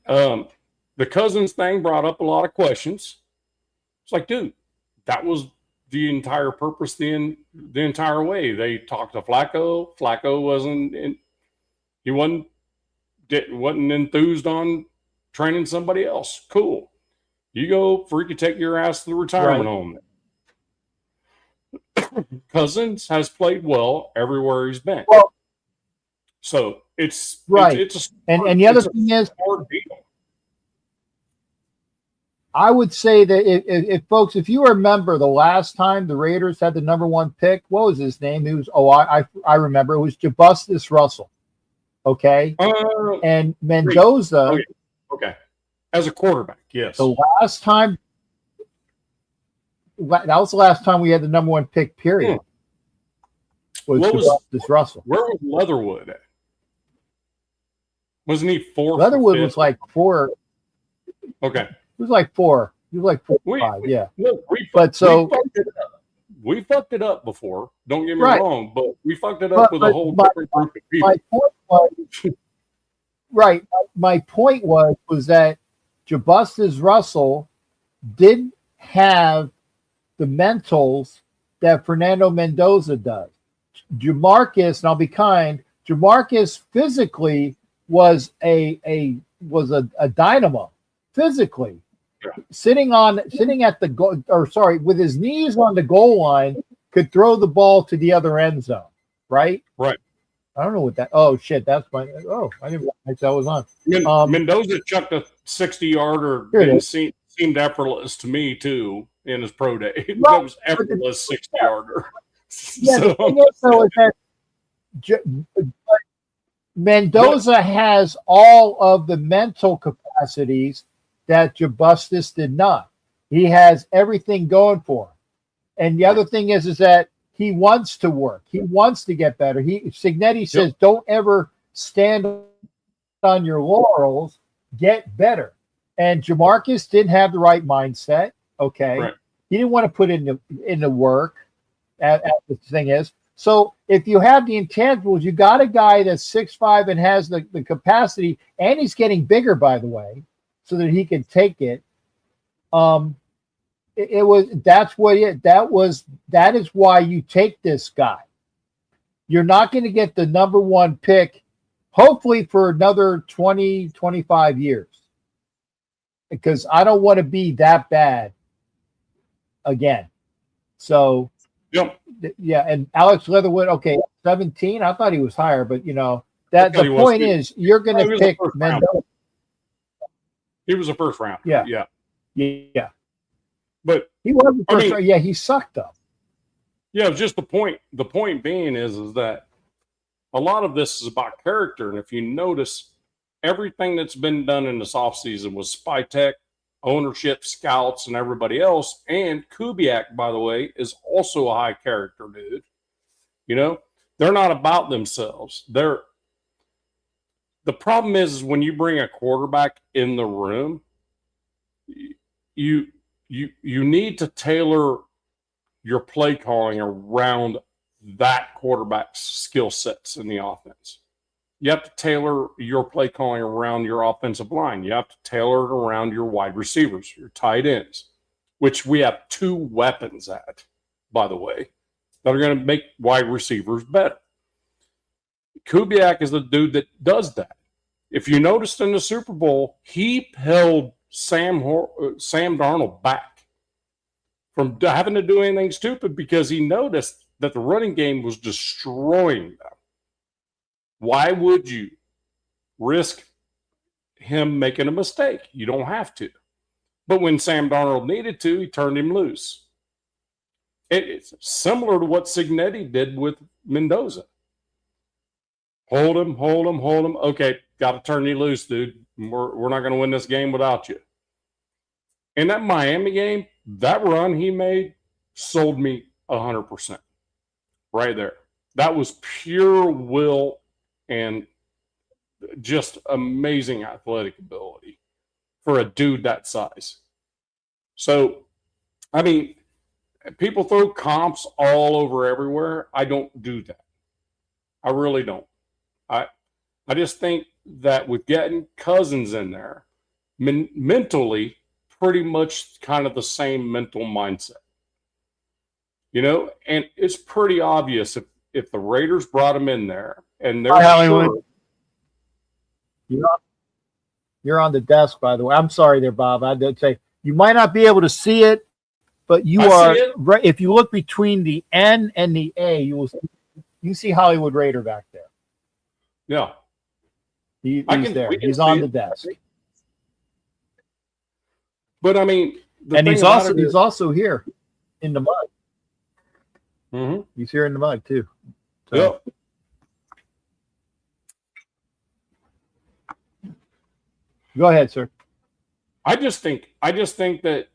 S2: the Cousins thing brought up a lot of questions. It's like, dude, that was the entire purpose the entire way. They talked to Flacco. Flacco wasn't enthused on training somebody else. Cool. You go freaking take your ass to the retirement home. Cousins has played well everywhere he's been.
S1: Well,
S2: so it's
S1: right. And the other thing is, I would say that if folks, if you remember the last time the Raiders had the number 1 pick, what was his name? It was I remember it was Jabustus Russell. Okay. And Mendoza.
S2: Okay. As a quarterback, yes.
S1: The last time, that was the last time we had the number 1 pick, period. Was Russell.
S2: Where was Leatherwood at? Wasn't he 4?
S1: Leatherwood was like 4.
S2: Okay.
S1: It was like 4. He was like 4 or 5, yeah.
S2: We fucked it up before. Don't get me wrong, but we fucked it up with a whole different group of people.
S1: My point was, right. My point was that Jabustus Russell didn't have the mentals that Fernando Mendoza does. Jamarcus, and I'll be kind, Jamarcus physically was a dynamo. Physically. Yeah. Sitting at the goal, with his knees on the goal line, could throw the ball to the other end zone, right?
S2: Right.
S1: I don't know what that. Oh shit, that's my. Oh, I didn't realize that was on.
S2: Mendoza chucked a 60-yarder. It seemed effortless to me too in his pro day. It was effortless 60-yarder.
S1: Yeah, the thing is that Mendoza has all of the mental capacities that Jabustus did not. He has everything going for him. And the other thing is that he wants to work. He wants to get better. Signetti says, don't ever stand on your laurels, get better. And Jamarcus didn't have the right mindset. Okay. Right. He didn't want to put in the work, as the thing is. So if you have the intangibles, you got a guy that's 6'5" and has the capacity, and he's getting bigger, by the way, so that he can take it. That is why you take this guy. You're not going to get the number 1 pick, hopefully for another 20, 25 years. Because I don't want to be that bad again. So yeah, and Alex Leatherwood, okay, 17. I thought he was higher, but that the point is you're going to pick Mendoza.
S2: He was a first round.
S1: Yeah. But he was the first round. Yeah, he sucked up.
S2: Yeah, it was just the point. The point being is that a lot of this is about character. And if you notice, everything that's been done in this offseason was Spy Tech, ownership, scouts, and everybody else. And Kubiak, by the way, is also a high character dude. They're not about themselves. The problem is when you bring a quarterback in the room, you need to tailor your play calling around that quarterback's skill sets in the offense. You have to tailor your play calling around your offensive line. You have to tailor it around your wide receivers, your tight ends, which we have 2 weapons at, by the way, that are going to make wide receivers better. Kubiak is the dude that does that. If you noticed in the Super Bowl, he held Sam Darnold back from having to do anything stupid because he noticed that the running game was destroying them. Why would you risk him making a mistake? You don't have to. But when Sam Darnold needed to, he turned him loose. It's similar to what Cignetti did with Mendoza. Hold him. Okay, got to turn you loose, dude. We're not going to win this game without you. In that Miami game, that run he made sold me 100%. Right there. That was pure will and just amazing athletic ability for a dude that size. So, I mean, people throw comps all over everywhere. I don't do that. I really don't. I just think that with getting Cousins in there, mentally, pretty much kind of the same mental mindset. You know, and it's pretty obvious if the Raiders brought him in there and they're sure.
S1: You're on the desk, by the way. I'm sorry there, Bob. I did say you might not be able to see it, but you are right. If you look between the N and the A, you can see Hollywood Raider back there.
S2: Yeah.
S1: He's there. He's on the desk.
S2: But I mean,
S1: he's also here in the mud.
S2: Mm-hmm.
S1: He's here in the mud too. So.
S2: Yep.
S1: Go ahead, sir.
S2: I just think that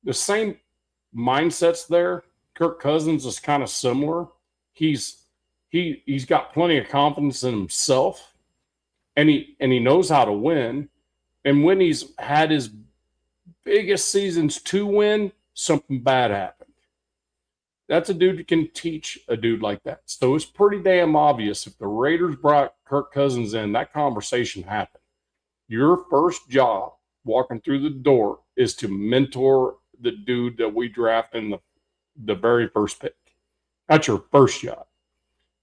S2: the same mindsets there. Kirk Cousins is kind of similar. He's got plenty of confidence in himself, and he knows how to win. And when he's had his biggest seasons to win, something bad happened. That's a dude that can teach a dude like that. So it's pretty damn obvious if the Raiders brought Kirk Cousins in, that conversation happened. Your first job walking through the door is to mentor the dude that we draft in the very first pick. That's your first job.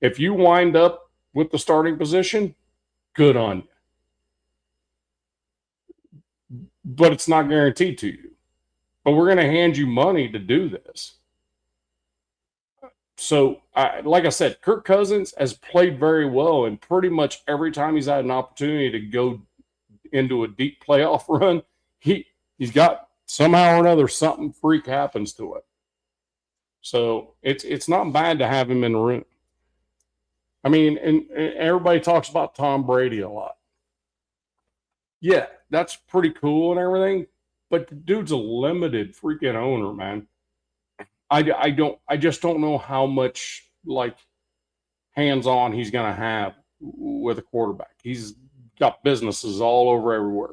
S2: If you wind up with the starting position, good on you. But it's not guaranteed to you. But we're going to hand you money to do this. So, like I said, Kirk Cousins has played very well, and pretty much every time he's had an opportunity to go into a deep playoff run, he's got somehow or another something freak happens to it. So it's not bad to have him in the room. I mean, and everybody talks about Tom Brady a lot. Yeah, that's pretty cool and everything, but the dude's a limited freaking owner, man. I just don't know how much like hands-on he's going to have with a quarterback. He's got businesses all over everywhere.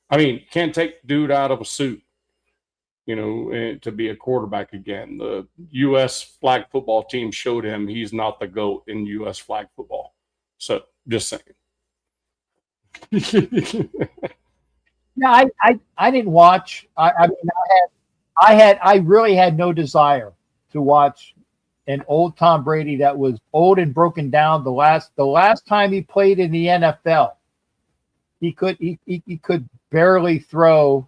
S2: I mean, can't take dude out of a suit, you know, to be a quarterback again. The U.S. flag football team showed him he's not the GOAT in U.S. flag football. So just saying.
S1: Yeah, I didn't watch. I mean, I really had no desire to watch an old Tom Brady that was old and broken down. The last time he played in the NFL, he could barely throw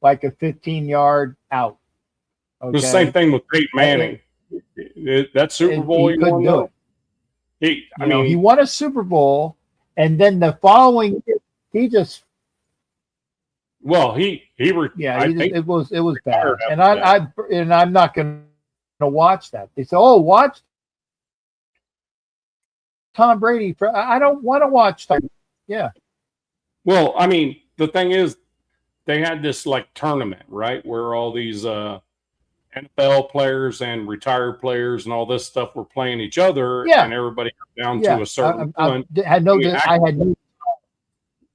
S1: like a 15-yard out. Okay?
S2: The same thing with Peyton Manning. That Super Bowl
S1: he couldn't do it. He won a Super Bowl, and then the following year, he just.
S2: Well, it
S1: was bad, and I'm not going to watch that. They say, "Oh, watch Tom Brady." I don't want to watch Tom. Yeah.
S2: Well, I mean, the thing is, they had this like tournament, right, where all these NFL players and retired players and all this stuff were playing each other, and everybody got down to a certain point.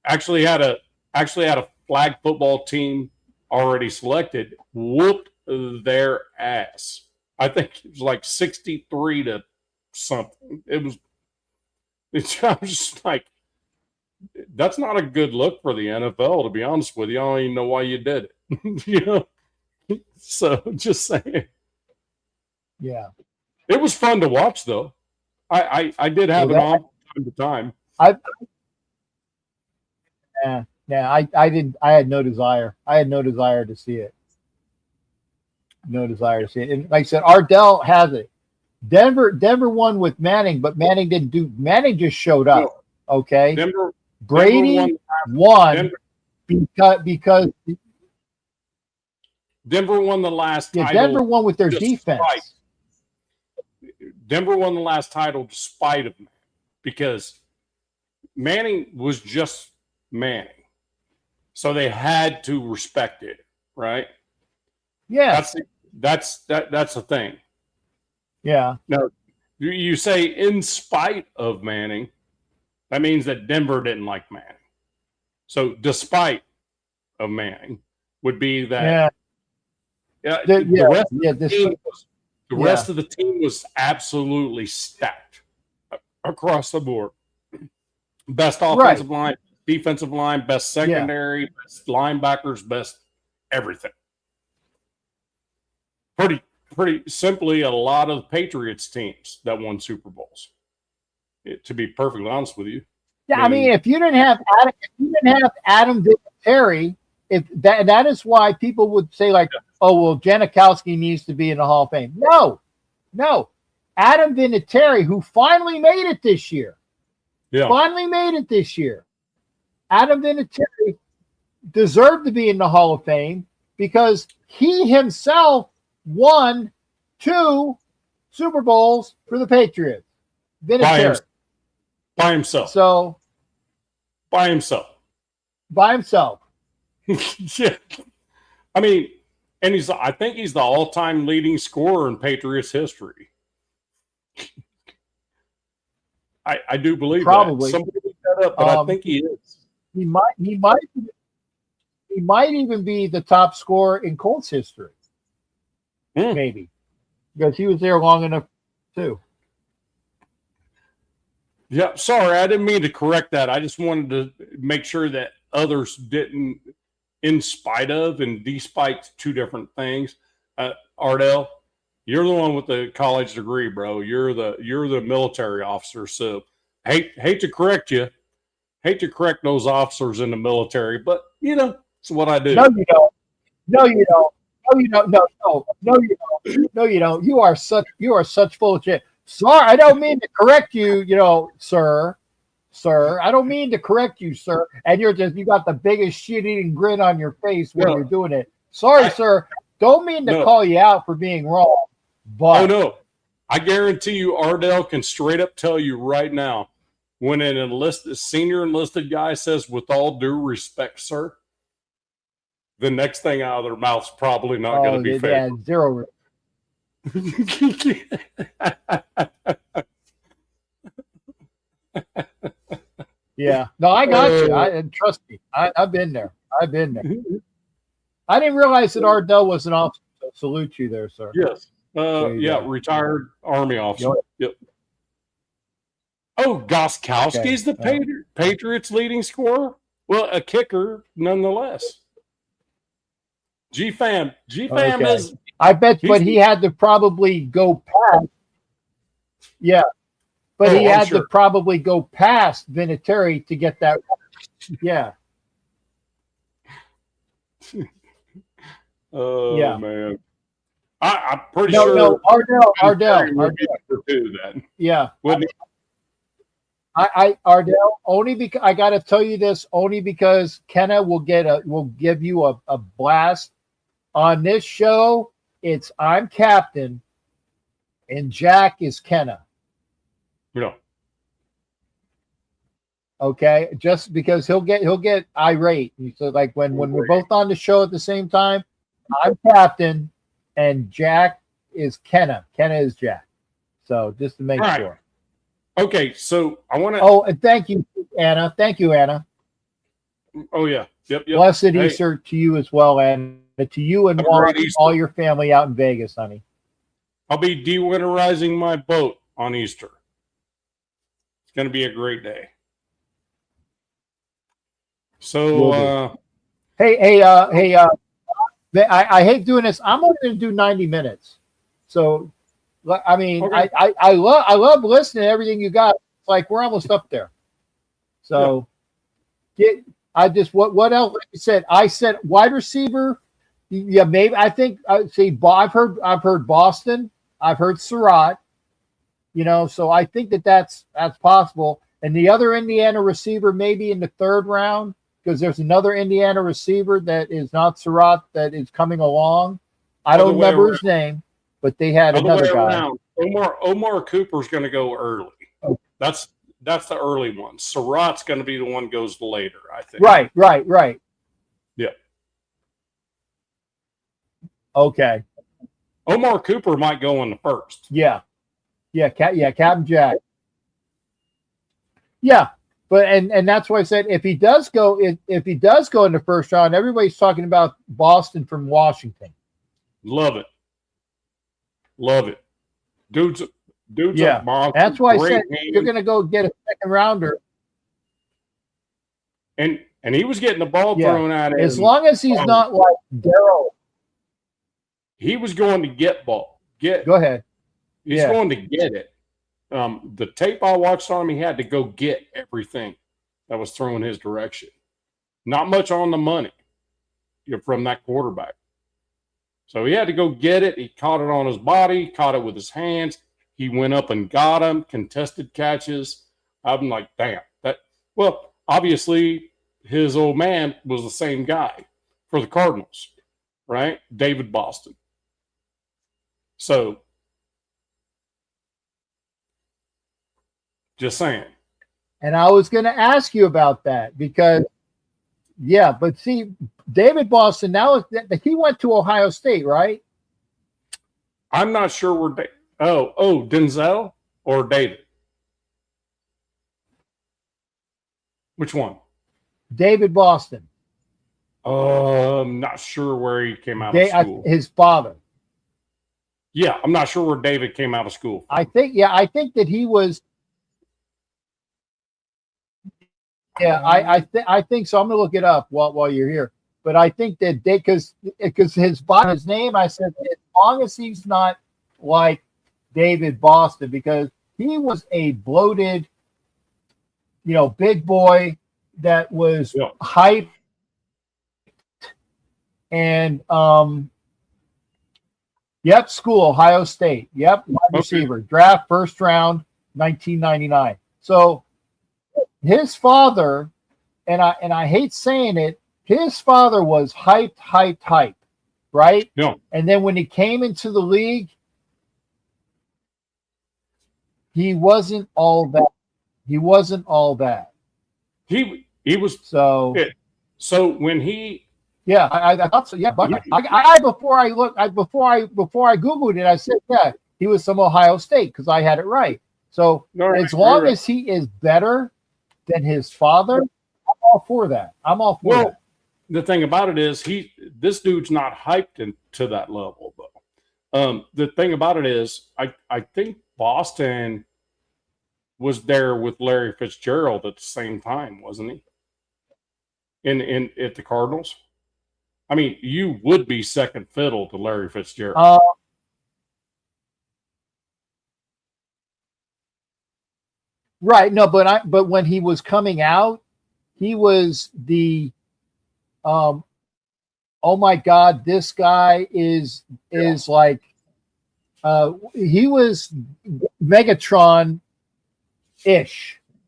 S2: Actually had a flag football team already selected, whooped their ass. I think it was like 63 to something. I was just like, that's not a good look for the NFL, to be honest with you. I don't even know why you did it. You know? So just saying.
S1: Yeah.
S2: It was fun to watch though. I did have it on time to time.
S1: Yeah, I didn't. I had no desire. I had no desire to see it. No desire to see it. And like I said, Ardell has it. Denver won with Manning, but Manning didn't do. Manning just showed
S2: No,
S1: up. Okay,
S2: Denver
S1: Brady
S2: won.
S1: won because
S2: Denver won the last
S1: yeah,
S2: title.
S1: Denver won with their defense.
S2: Denver won the last title despite of Manning, because Manning was just Manning, so they had to respect it, right?
S1: Yeah,
S2: that's the thing.
S1: yeah.
S2: Now, you say in spite of Manning, that means that Denver didn't like Manning. So despite of Manning would be that.
S1: Yeah.
S2: The rest of the team was absolutely stacked across the board. Best offensive line, defensive line, best secondary, best linebackers, best everything. Pretty simply, a lot of the Patriots teams that won Super Bowls. To be perfectly honest with you.
S1: Yeah, I mean, if you didn't have Adam Vinatieri, if that is why people would say like, oh well, Janikowski needs to be in the Hall of Fame. No, Adam Vinatieri, who finally made it this year.
S2: Yeah,
S1: finally made it this year. Adam Vinatieri deserved to be in the Hall of Fame because he himself won 2 Super Bowls for the Patriots. Vinatieri.
S2: By himself.
S1: So
S2: by himself.
S1: Yeah.
S2: I mean, and I think he's the all-time leading scorer in Patriots history. I do believe
S1: probably.
S2: That. Somebody looked that up, but I think he is.
S1: He might even be the top scorer in Colts history. Maybe. Because he was there long enough too.
S2: Yeah, sorry, I didn't mean to correct that. I just wanted to make sure that others didn't, in spite of and despite 2 different things. Ardell, you're the one with the college degree, bro. You're the military officer. So hate to correct you. Hate to correct those officers in the military, but it's what I do.
S1: No, you don't. No, you don't. No, you don't. No, you don't. No, you don't. You are such full of shit. Sorry, I don't mean to correct you, sir. I don't mean to correct you, sir. And you got the biggest shit-eating grin on your face when you're doing it. Sorry, sir. Don't mean to call you out for being wrong. But
S2: no. I guarantee you Ardell can straight up tell you right now, when an senior enlisted guy says, with all due respect, sir, the next thing out of their mouth's probably not going to be fair.
S1: Yeah, zero. Yeah. No, I got you. And trust me, I've been there. I didn't realize that Ardell was an officer. So salute you there, sir.
S2: Yes. Retired Army officer. Yep. Oh, Gostkowski's the Patriots leading scorer? Well, a kicker nonetheless. G-Fam is...
S1: I bet, but he had to probably go past. Yeah. But he had to probably go past Vinatieri to get that. Yeah.
S2: Oh,
S1: yeah.
S2: Man. I'm pretty sure.
S1: No, Ardell. Yeah. Ardell, only because I got to tell you this, only because Kenna will give you a blast on this show. It's I'm captain and Jack is Kenna. Okay, just because he'll get irate. So like when we're both on the show at the same time, I'm captain and Jack is Kenna. Kenna is Jack. So just to make sure.
S2: Okay, so I want to.
S1: Oh, and thank you, Anna.
S2: Oh yeah, yep.
S1: Blessed Easter to you as well, Anna. To you and all your family out in Vegas, honey.
S2: I'll be de-winterizing my boat on Easter. It's going to be a great day. So,
S1: I hate doing this. I'm only going to do 90 minutes. So, I mean, okay. I love listening to everything you got. It's like we're almost up there. So, I just what else? Like you said, I said wide receiver. Yeah, maybe I think see. I've heard Boston. I've heard Surratt. So I think that's possible. And the other Indiana receiver maybe in the third round, because there's another Indiana receiver that is not Surratt that is coming along. I don't remember his name, but they had another guy.
S2: Omar Cooper's going to go early. Oh. That's the early one. Surratt's going to be the one goes later, I think.
S1: Right.
S2: Yeah.
S1: Okay.
S2: Omar Cooper might go in the first.
S1: Yeah, Capt Jack. Yeah, but and that's why I said if he does go in the first round, everybody's talking about Boston from Washington.
S2: Love it. Dude's
S1: yeah.
S2: a monster.
S1: That's why I said you're going to go get a second rounder.
S2: And he was getting the ball thrown at him.
S1: As long as he's not like Daryl.
S2: He was going to get ball.
S1: Go ahead.
S2: He's going to get it. The tape I watched on him, he had to go get everything that was thrown his direction. Not much on the money from that quarterback. So he had to go get it. He caught it on his body, caught it with his hands. He went up and got him, contested catches. I'm like, damn. Well, obviously, his old man was the same guy for the Cardinals, right? David Boston. So, just saying.
S1: And I was going to ask you about that because, but see, David Boston, now he went to Ohio State, right?
S2: I'm not sure where Denzel or David? Which one?
S1: David Boston.
S2: I'm not sure where he came out of school.
S1: His father.
S2: Yeah, I'm not sure where David came out of school.
S1: I think that he was. Yeah, I think so. I'm gonna look it up while you're here. But I think that because his name, I said as long as he's not like David Boston, because he was a bloated, big boy that was hyped and school Ohio State. Wide receiver, draft first round, 1999. So his father, and I hate saying it, his father was hyped, right?
S2: Yeah.
S1: And then when he came into the league, he wasn't all that. He
S2: was
S1: so.
S2: So when he.
S1: Yeah, I thought so. Yeah, but before I Googled it, I said, he was from Ohio State because I had it right. So as long as he is better than his father, I'm all for that. That.
S2: The thing about it is this dude's not hyped to that level though. The thing about it is I think Boston was there with Larry Fitzgerald at the same time, wasn't he? In at the Cardinals. I mean, you would be second fiddle to Larry Fitzgerald.
S1: Right. No, but when he was coming out, he was the oh my God, this guy is like he was Megatron-ish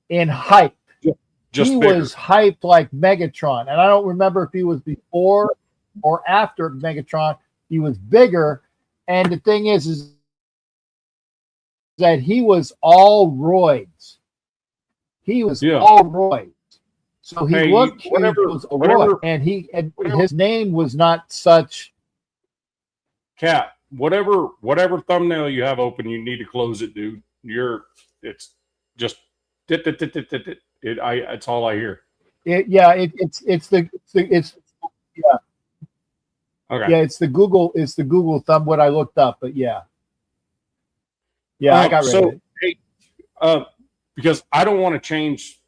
S1: in hype. He was hyped like Megatron. And I don't remember if he was before or after Megatron. He was bigger. And the thing is that he was all roids. All roids. So he looked huge, and his name was not such.
S2: Cap, whatever thumbnail you have open, you need to close it, dude. It's just it's all I hear.
S1: Okay. Yeah, it's the Google thumb what I looked up, but yeah, I got rid of it.
S2: Hey, because I don't want to change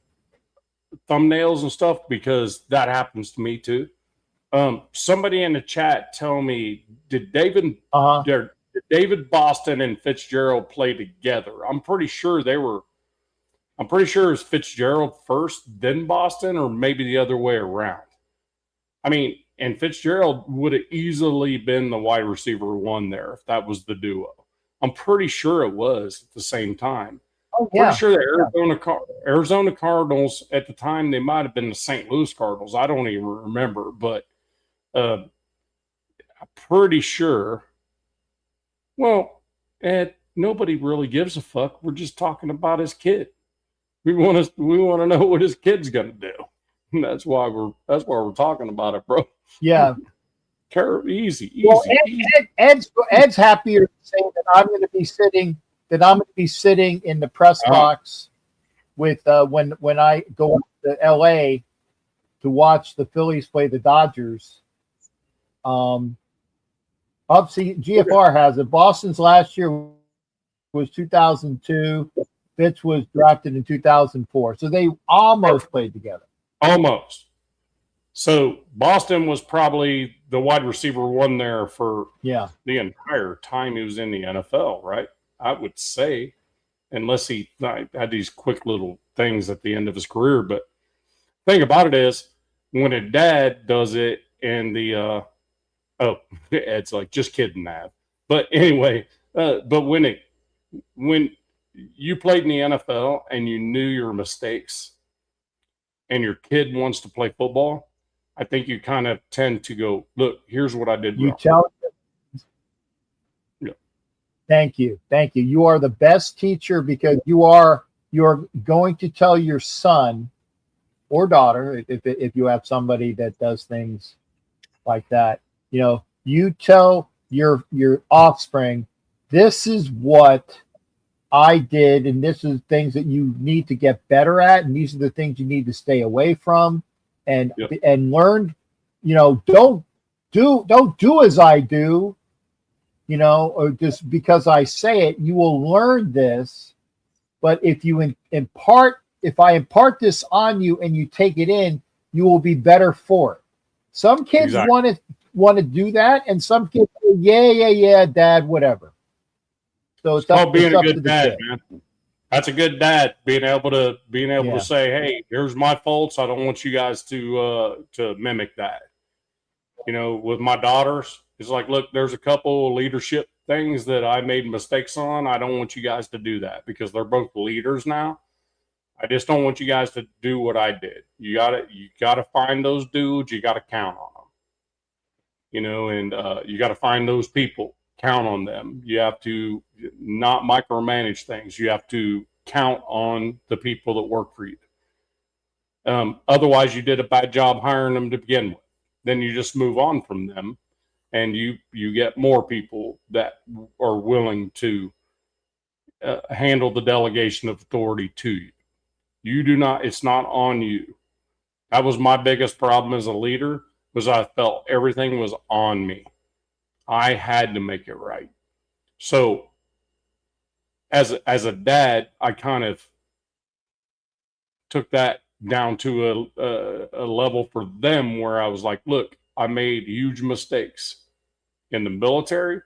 S2: thumbnails and stuff because that happens to me too. Somebody in the chat tell me, did David Boston and Fitzgerald play together? I'm pretty sure they were I'm pretty sure it was Fitzgerald first, then Boston, or maybe the other way around. I mean, and Fitzgerald would have easily been the wide receiver one there if that was the duo. I'm pretty sure it was at the same time.
S1: Oh,
S2: Pretty
S1: yeah.
S2: sure the Arizona Cardinals at the time, they might have been the St. Louis Cardinals. I don't even remember, but I'm pretty sure. Well, Ed, nobody really gives a fuck. We're just talking about his kid. We want to know what his kid's gonna do. And that's why we're talking about it, bro.
S1: Yeah.
S2: Easy.
S1: Well,
S2: Easy.
S1: Ed's happier to say that I'm going to be sitting in the press box with when I go to LA to watch the Phillies play the Dodgers. GFR has it. Boston's last year was 2002. Fitz was drafted in 2004. So they almost played together.
S2: Almost. So Boston was probably the wide receiver one there for the entire time he was in the NFL, right? I would say, unless he had these quick little things at the end of his career. But the thing about it is, when a dad does it and Ed's like, just kidding, Nav. But anyway, but when you played in the NFL and you knew your mistakes and your kid wants to play football, I think you kind of tend to go, look, here's what I did wrong.
S1: Thank you. You are the best teacher because you're going to tell your son or daughter, if you have somebody that does things like that, you tell your offspring, this is what I did, and this is things that you need to get better at, and these are the things you need to stay away from, and learn. Don't do as I do, or just because I say it. You will learn this, but if I impart this on you and you take it in, you will be better for it. Some kids want to do that, and some kids say, yeah, Dad, whatever. So it's
S2: called being a good dad, man. That's a good dad, being able to say, hey, here's my faults. I don't want you guys to mimic that. With my daughters, it's like, look, there's a couple leadership things that I made mistakes on. I don't want you guys to do that because they're both leaders now. I just don't want you guys to do what I did. You gotta find those dudes. You gotta count on them. And you gotta find those people. Count on them. You have to not micromanage things. You have to count on the people that work for you. Otherwise, you did a bad job hiring them to begin with. Then you just move on from them, and you get more people that are willing to handle the delegation of authority to you. You do not. It's not on you. That was my biggest problem as a leader, was I felt everything was on me. I had to make it right. So as a dad, I kind of took that down to a level for them where I was like, look, I made huge mistakes in the military.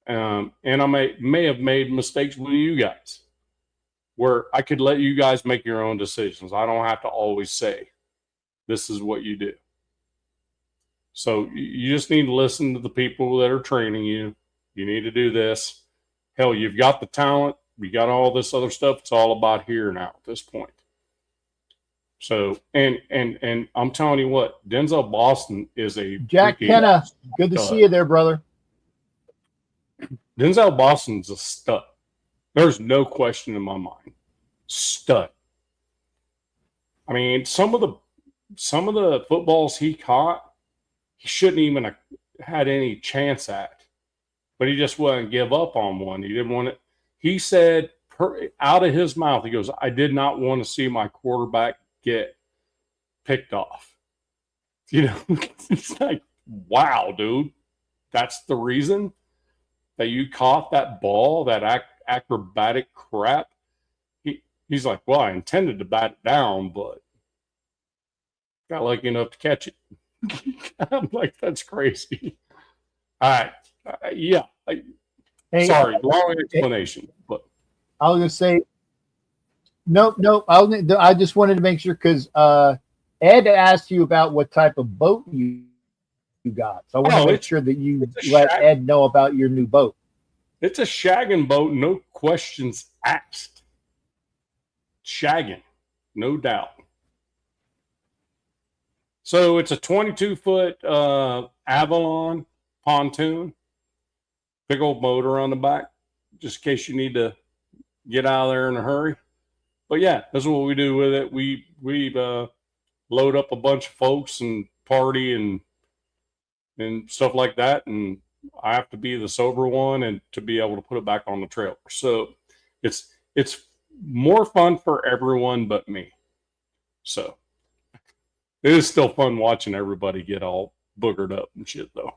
S2: And I may have made mistakes with you guys where I could let you guys make your own decisions. I don't have to always say, this is what you do. So you just need to listen to the people that are training you. You need to do this. Hell, you've got the talent. You got all this other stuff. It's all about here now at this point. So, and I'm telling you what, Denzel Boston is a
S1: Jack Kenna. Good to see you there, brother.
S2: Denzel Boston's a stud. There's no question in my mind. Stud. I mean, some of the footballs he caught, he shouldn't even have had any chance at, but he just wouldn't give up on one. He didn't want it. He said out of his mouth, he goes, I did not want to see my quarterback get picked off. It's like, wow, dude, that's the reason that you caught that ball, that acrobatic crap. He's like, well, I intended to bat it down, but got lucky enough to catch it. I'm like, that's crazy. All right.
S1: Hey,
S2: sorry, long explanation. But
S1: I was going to say, Nope, nope. I just wanted to make sure because Ed asked you about what type of boat you got. So I want to
S2: Oh,
S1: make sure that you
S2: it's a
S1: let
S2: shag.
S1: Ed know about your new boat.
S2: It's a shagging boat, no questions asked. Shagging, no doubt. So it's a 22-foot Avalon pontoon, big old motor on the back, just in case you need to get out of there in a hurry. But yeah, that's what we do with it. We load up a bunch of folks and party and stuff like that, and I have to be the sober one and to be able to put it back on the trailer. So it's more fun for everyone but me. So it is still fun watching everybody get all boogered up and shit, though.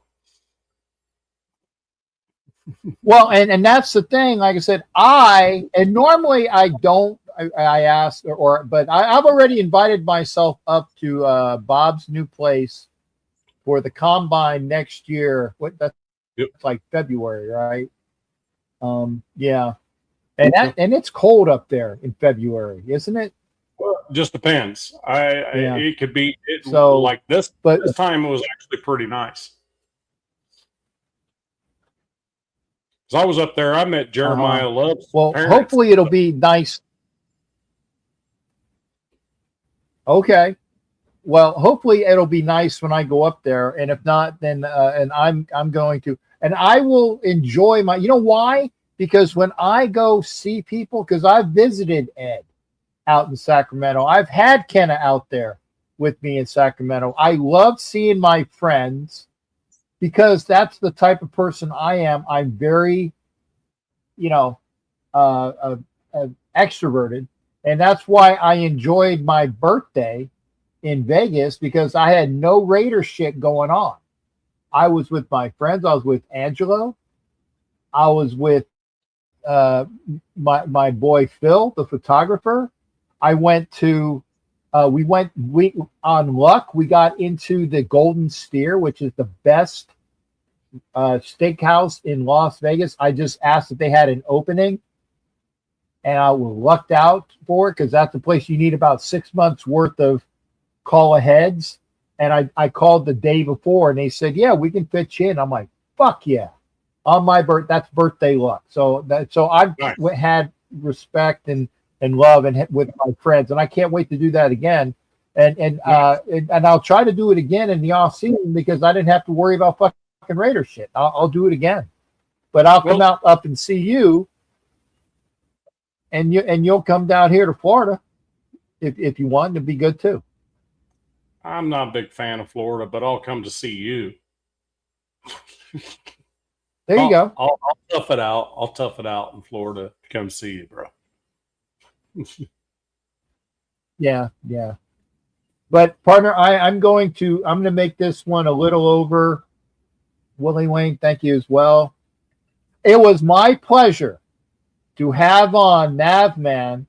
S1: Well, and that's the thing. Like I said, and normally I don't. I ask but I've already invited myself up to Bob's new place for the combine next year. That's
S2: Yep.
S1: like February, right? Yeah, and it's cold up there in February, isn't it?
S2: Well, it just depends.
S1: Yeah.
S2: It could be
S1: So,
S2: like this.
S1: but
S2: This time it was actually pretty nice. Because I was up there, I met Jeremiah Love's
S1: well,
S2: parents.
S1: hopefully it'll be nice. Okay. Well, hopefully it'll be nice when I go up there, and if not, then and I'm going to, and I will enjoy my. You know why? Because when I go see people, because I've visited Ed out in Sacramento, I've had Kenna out there with me in Sacramento. I love seeing my friends because that's the type of person I am. I'm very, you know, extroverted, and that's why I enjoyed my birthday in Vegas because I had no Raider shit going on. I was with my friends. I was with Angelo. I was with my boy Phil, the photographer. I went to we on luck. We got into the Golden Steer, which is the best steakhouse in Las Vegas. I just asked if they had an opening, and I was lucked out for it because that's the place you need about 6 months worth of call aheads. And I called the day before, and they said, "Yeah, we can fit you in." I'm like, "Fuck yeah!" On my that's birthday luck. So I've
S2: Nice.
S1: had respect and love with my friends, and I can't wait to do that again. And I'll try to do it again in the off season because I didn't have to worry about fucking Raider shit. I'll do it again, but I'll come out up and see you, and you'll come down here to Florida if you want. It'd be good too.
S2: I'm not a big fan of Florida, but I'll come to see you.
S1: There you go.
S2: I'll tough it out. I'll tough it out in Florida to come see you, bro.
S1: Yeah. But partner, I'm going to make this one a little over. Willie Wayne, thank you as well. It was my pleasure to have on Navman.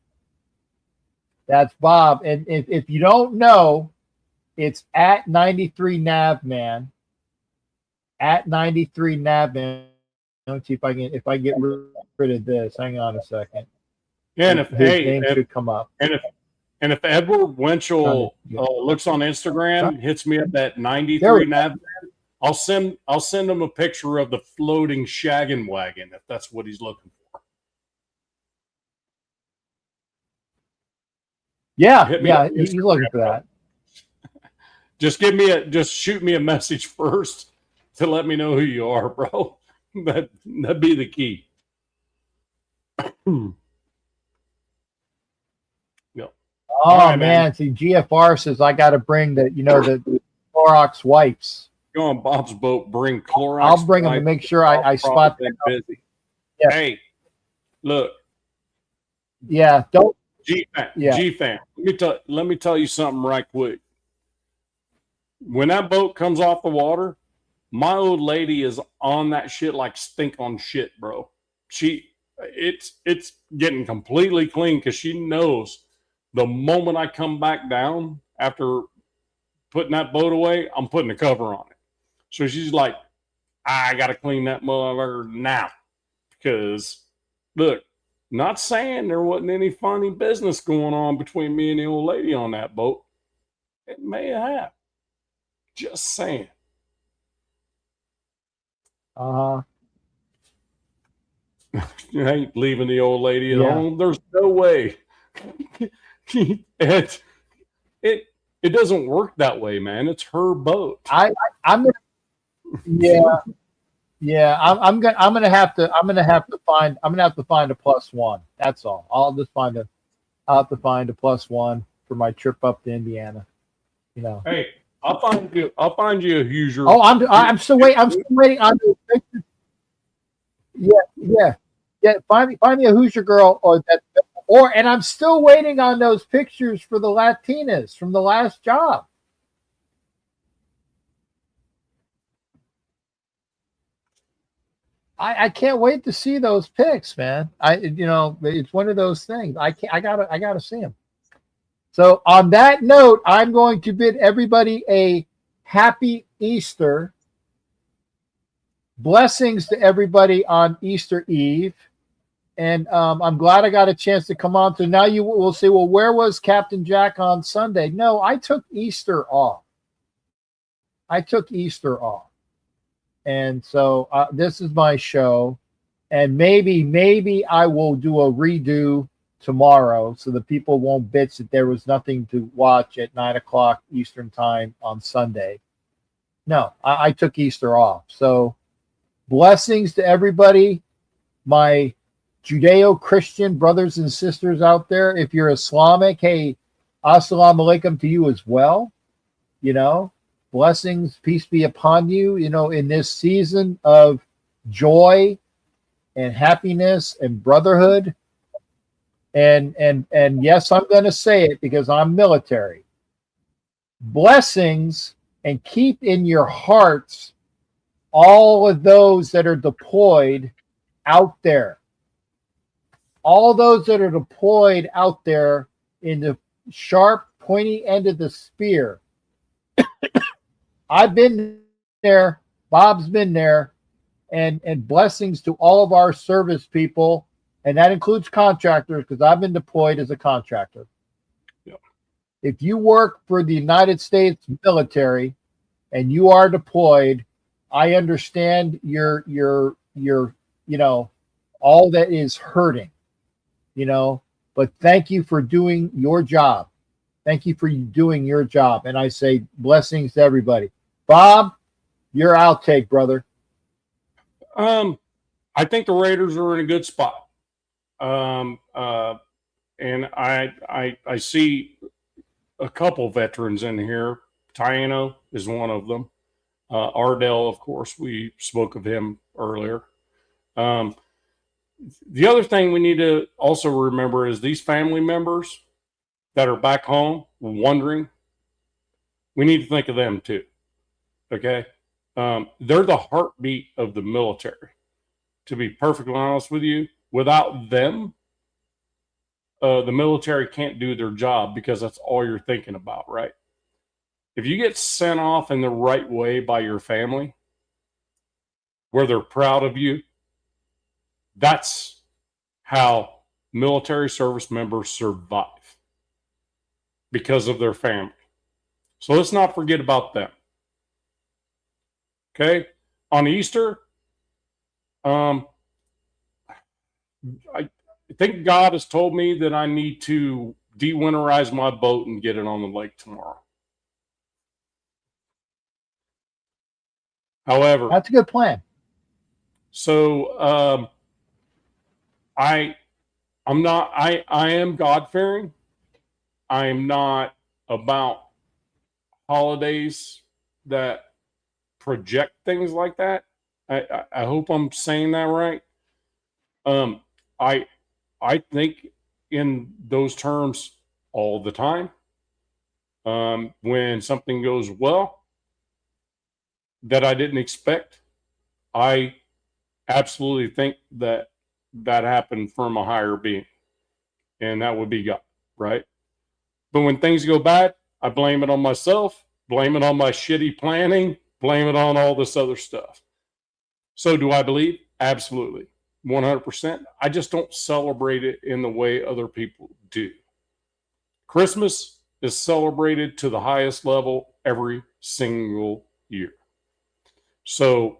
S1: That's Bob. And if you don't know, it's at 93 Navman. At 93 Navman. Let's see if I get rid of this. Hang on a second.
S2: Yeah, and if
S1: his name should come up.
S2: And if Edward Winchell looks on Instagram, hits me up at 93 Navman, I'll send him a picture of the floating shaggin' wagon if that's what he's looking for.
S1: Yeah, he's looking for that.
S2: Just shoot me a message first to let me know who you are, bro. That'd be the key. Yep.
S1: Oh right, man. See, GFR says I got to bring the Clorox wipes.
S2: Go on Bob's boat, bring Clorox.
S1: I'll bring them to make sure I spot them.
S2: Busy. Yeah. Hey, look.
S1: Yeah, don't.
S2: G-Fam. Let me tell you something right quick. When that boat comes off the water, my old lady is on that shit like stink on shit, bro. It's getting completely clean because she knows the moment I come back down after putting that boat away, I'm putting a cover on it. So she's like, I got to clean that motherfucker now because look, Not saying there wasn't any funny business going on between me and the old lady on that boat. It may have. Just saying.
S1: Uh-huh.
S2: You ain't leaving the old lady at
S1: Yeah.
S2: home. There's no way. it doesn't work that way, man. It's her boat.
S1: I'm gonna, yeah. I'm gonna have to find a +1. That's all. I'll have to find a +1 for my trip up to Indiana. You know.
S2: Hey, I'll find you a Hoosier.
S1: Oh, I'm still waiting. I'm still waiting on the pictures. Yeah. Find me a Hoosier girl and I'm still waiting on those pictures for the Latinas from the last job. I can't wait to see those pics, man. It's one of those things. I gotta see them. So on that note, I'm going to bid everybody a happy Easter. Blessings to everybody on Easter Eve. And I'm glad I got a chance to come on. So now you will say, well, where was Captain Jack on Sunday? No, I took Easter off. And so this is my show. And maybe I will do a redo tomorrow so the people won't bitch that there was nothing to watch at 9:00 Eastern time on Sunday. No, I took Easter off. So blessings to everybody, my Judeo-Christian brothers and sisters out there. If you're Islamic, hey, assalamu alaikum to you as well. Blessings, peace be upon you, in this season of joy and happiness and brotherhood. And yes, I'm going to say it because I'm military. Blessings, and keep in your hearts all of those that are deployed out there. All those that are deployed out there in the sharp, pointy end of the spear. I've been there. Bob's been there. And blessings to all of our service people. And that includes contractors, because I've been deployed as a contractor.
S2: Yep.
S1: If you work for the United States military and you are deployed, I understand your all that is hurting, but thank you for doing your job. Thank you for doing your job. And I say blessings to everybody. Bob, your outtake, brother.
S2: I think the Raiders are in a good spot. And I see a couple veterans in here. Taino is one of them. Ardell, of course, we spoke of him earlier. The other thing we need to also remember is these family members that are back home wondering, we need to think of them too. Okay? They're the heartbeat of the military. To be perfectly honest with you, without them, the military can't do their job, because that's all you're thinking about, right? If you get sent off in the right way by your family, where they're proud of you, that's how military service members survive, because of their family. So let's not forget about them. Okay? On Easter, I think God has told me that I need to de-winterize my boat and get it on the lake tomorrow. However,
S1: That's a good plan.
S2: So I am God-fearing. I am not about holidays that project things like that. I hope I'm saying that right. I think in those terms all the time. When something goes well that I didn't expect, I absolutely think that happened from a higher being, and that would be God, right? But when things go bad, I blame it on myself, blame it on my shitty planning, blame it on all this other stuff. So do I believe? Absolutely. 100%. I just don't celebrate it in the way other people do. Christmas is celebrated to the highest level every single year. So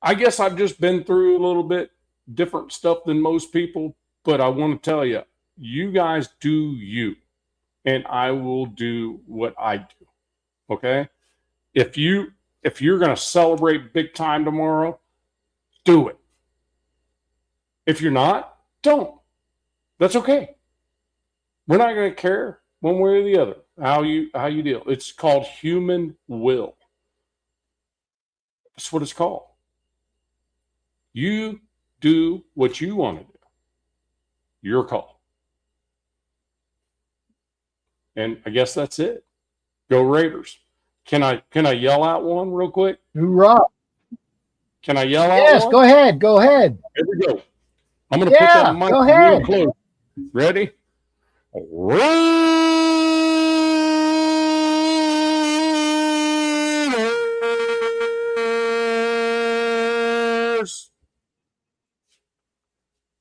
S2: I guess I've just been through a little bit different stuff than most people, but I want to tell you, you guys do you, and I will do what I do. Okay? If you're going to celebrate big time tomorrow, do it. If you're not, don't. That's okay. We're not going to care one way or the other how you deal. It's called human will. That's what it's called. You do what you want to do. Your call. And I guess that's it. Go Raiders. Can I yell out one real quick?
S1: Hoorah.
S2: Can I yell out
S1: Yes,
S2: one?
S1: go ahead. Go ahead.
S2: Here we go. I'm going to put that mic
S1: go
S2: real
S1: ahead.
S2: close. Ready? Raiders.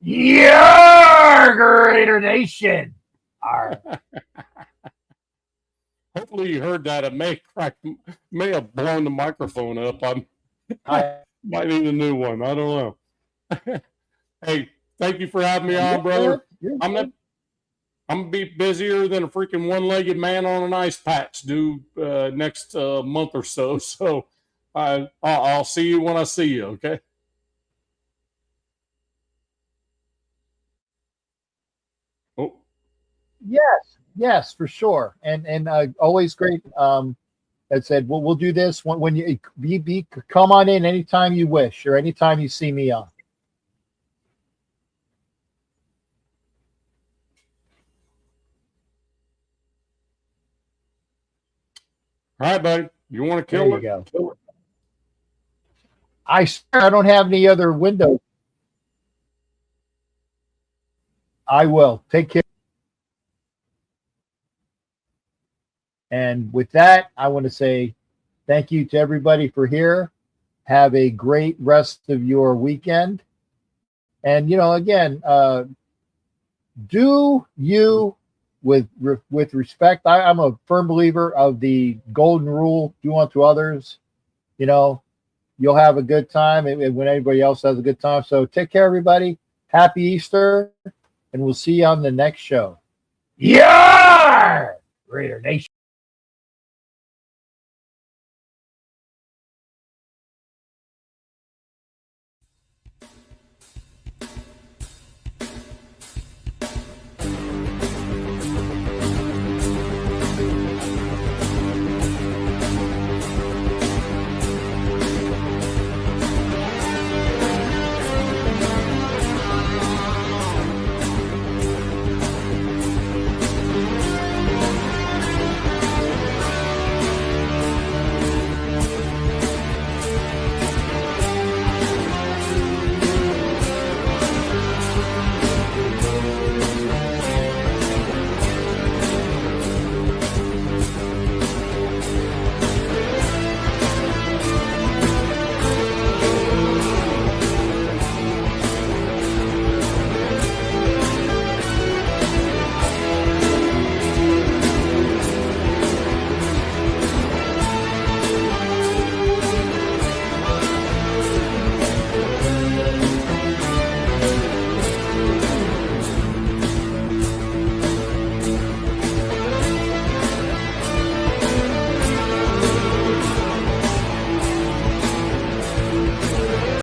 S1: Yeah, Raider Nation. Arr.
S2: Hopefully you heard that. It may have blown the microphone up. I might need a new one. I don't know. Hey, thank you for having me on, brother. I'm gonna be busier than a freaking one-legged man on an ice patch due next month or so. So I'll see you when I see you. Okay. Oh.
S1: Yes, for sure. And always great. That said, we'll do this when you come on in anytime you wish or anytime you see me on.
S2: All right, buddy. You want to kill
S1: There
S2: it?
S1: you go.
S2: Kill it.
S1: I swear I don't have any other windows. I will. Take care. And with that, I want to say thank you to everybody for here. Have a great rest of your weekend. And, again, do you with respect. I'm a firm believer of the golden rule, do unto others. You'll have a good time and when everybody else has a good time. So take care, everybody. Happy Easter, and we'll see you on the next show. Yeah, Raider Nation.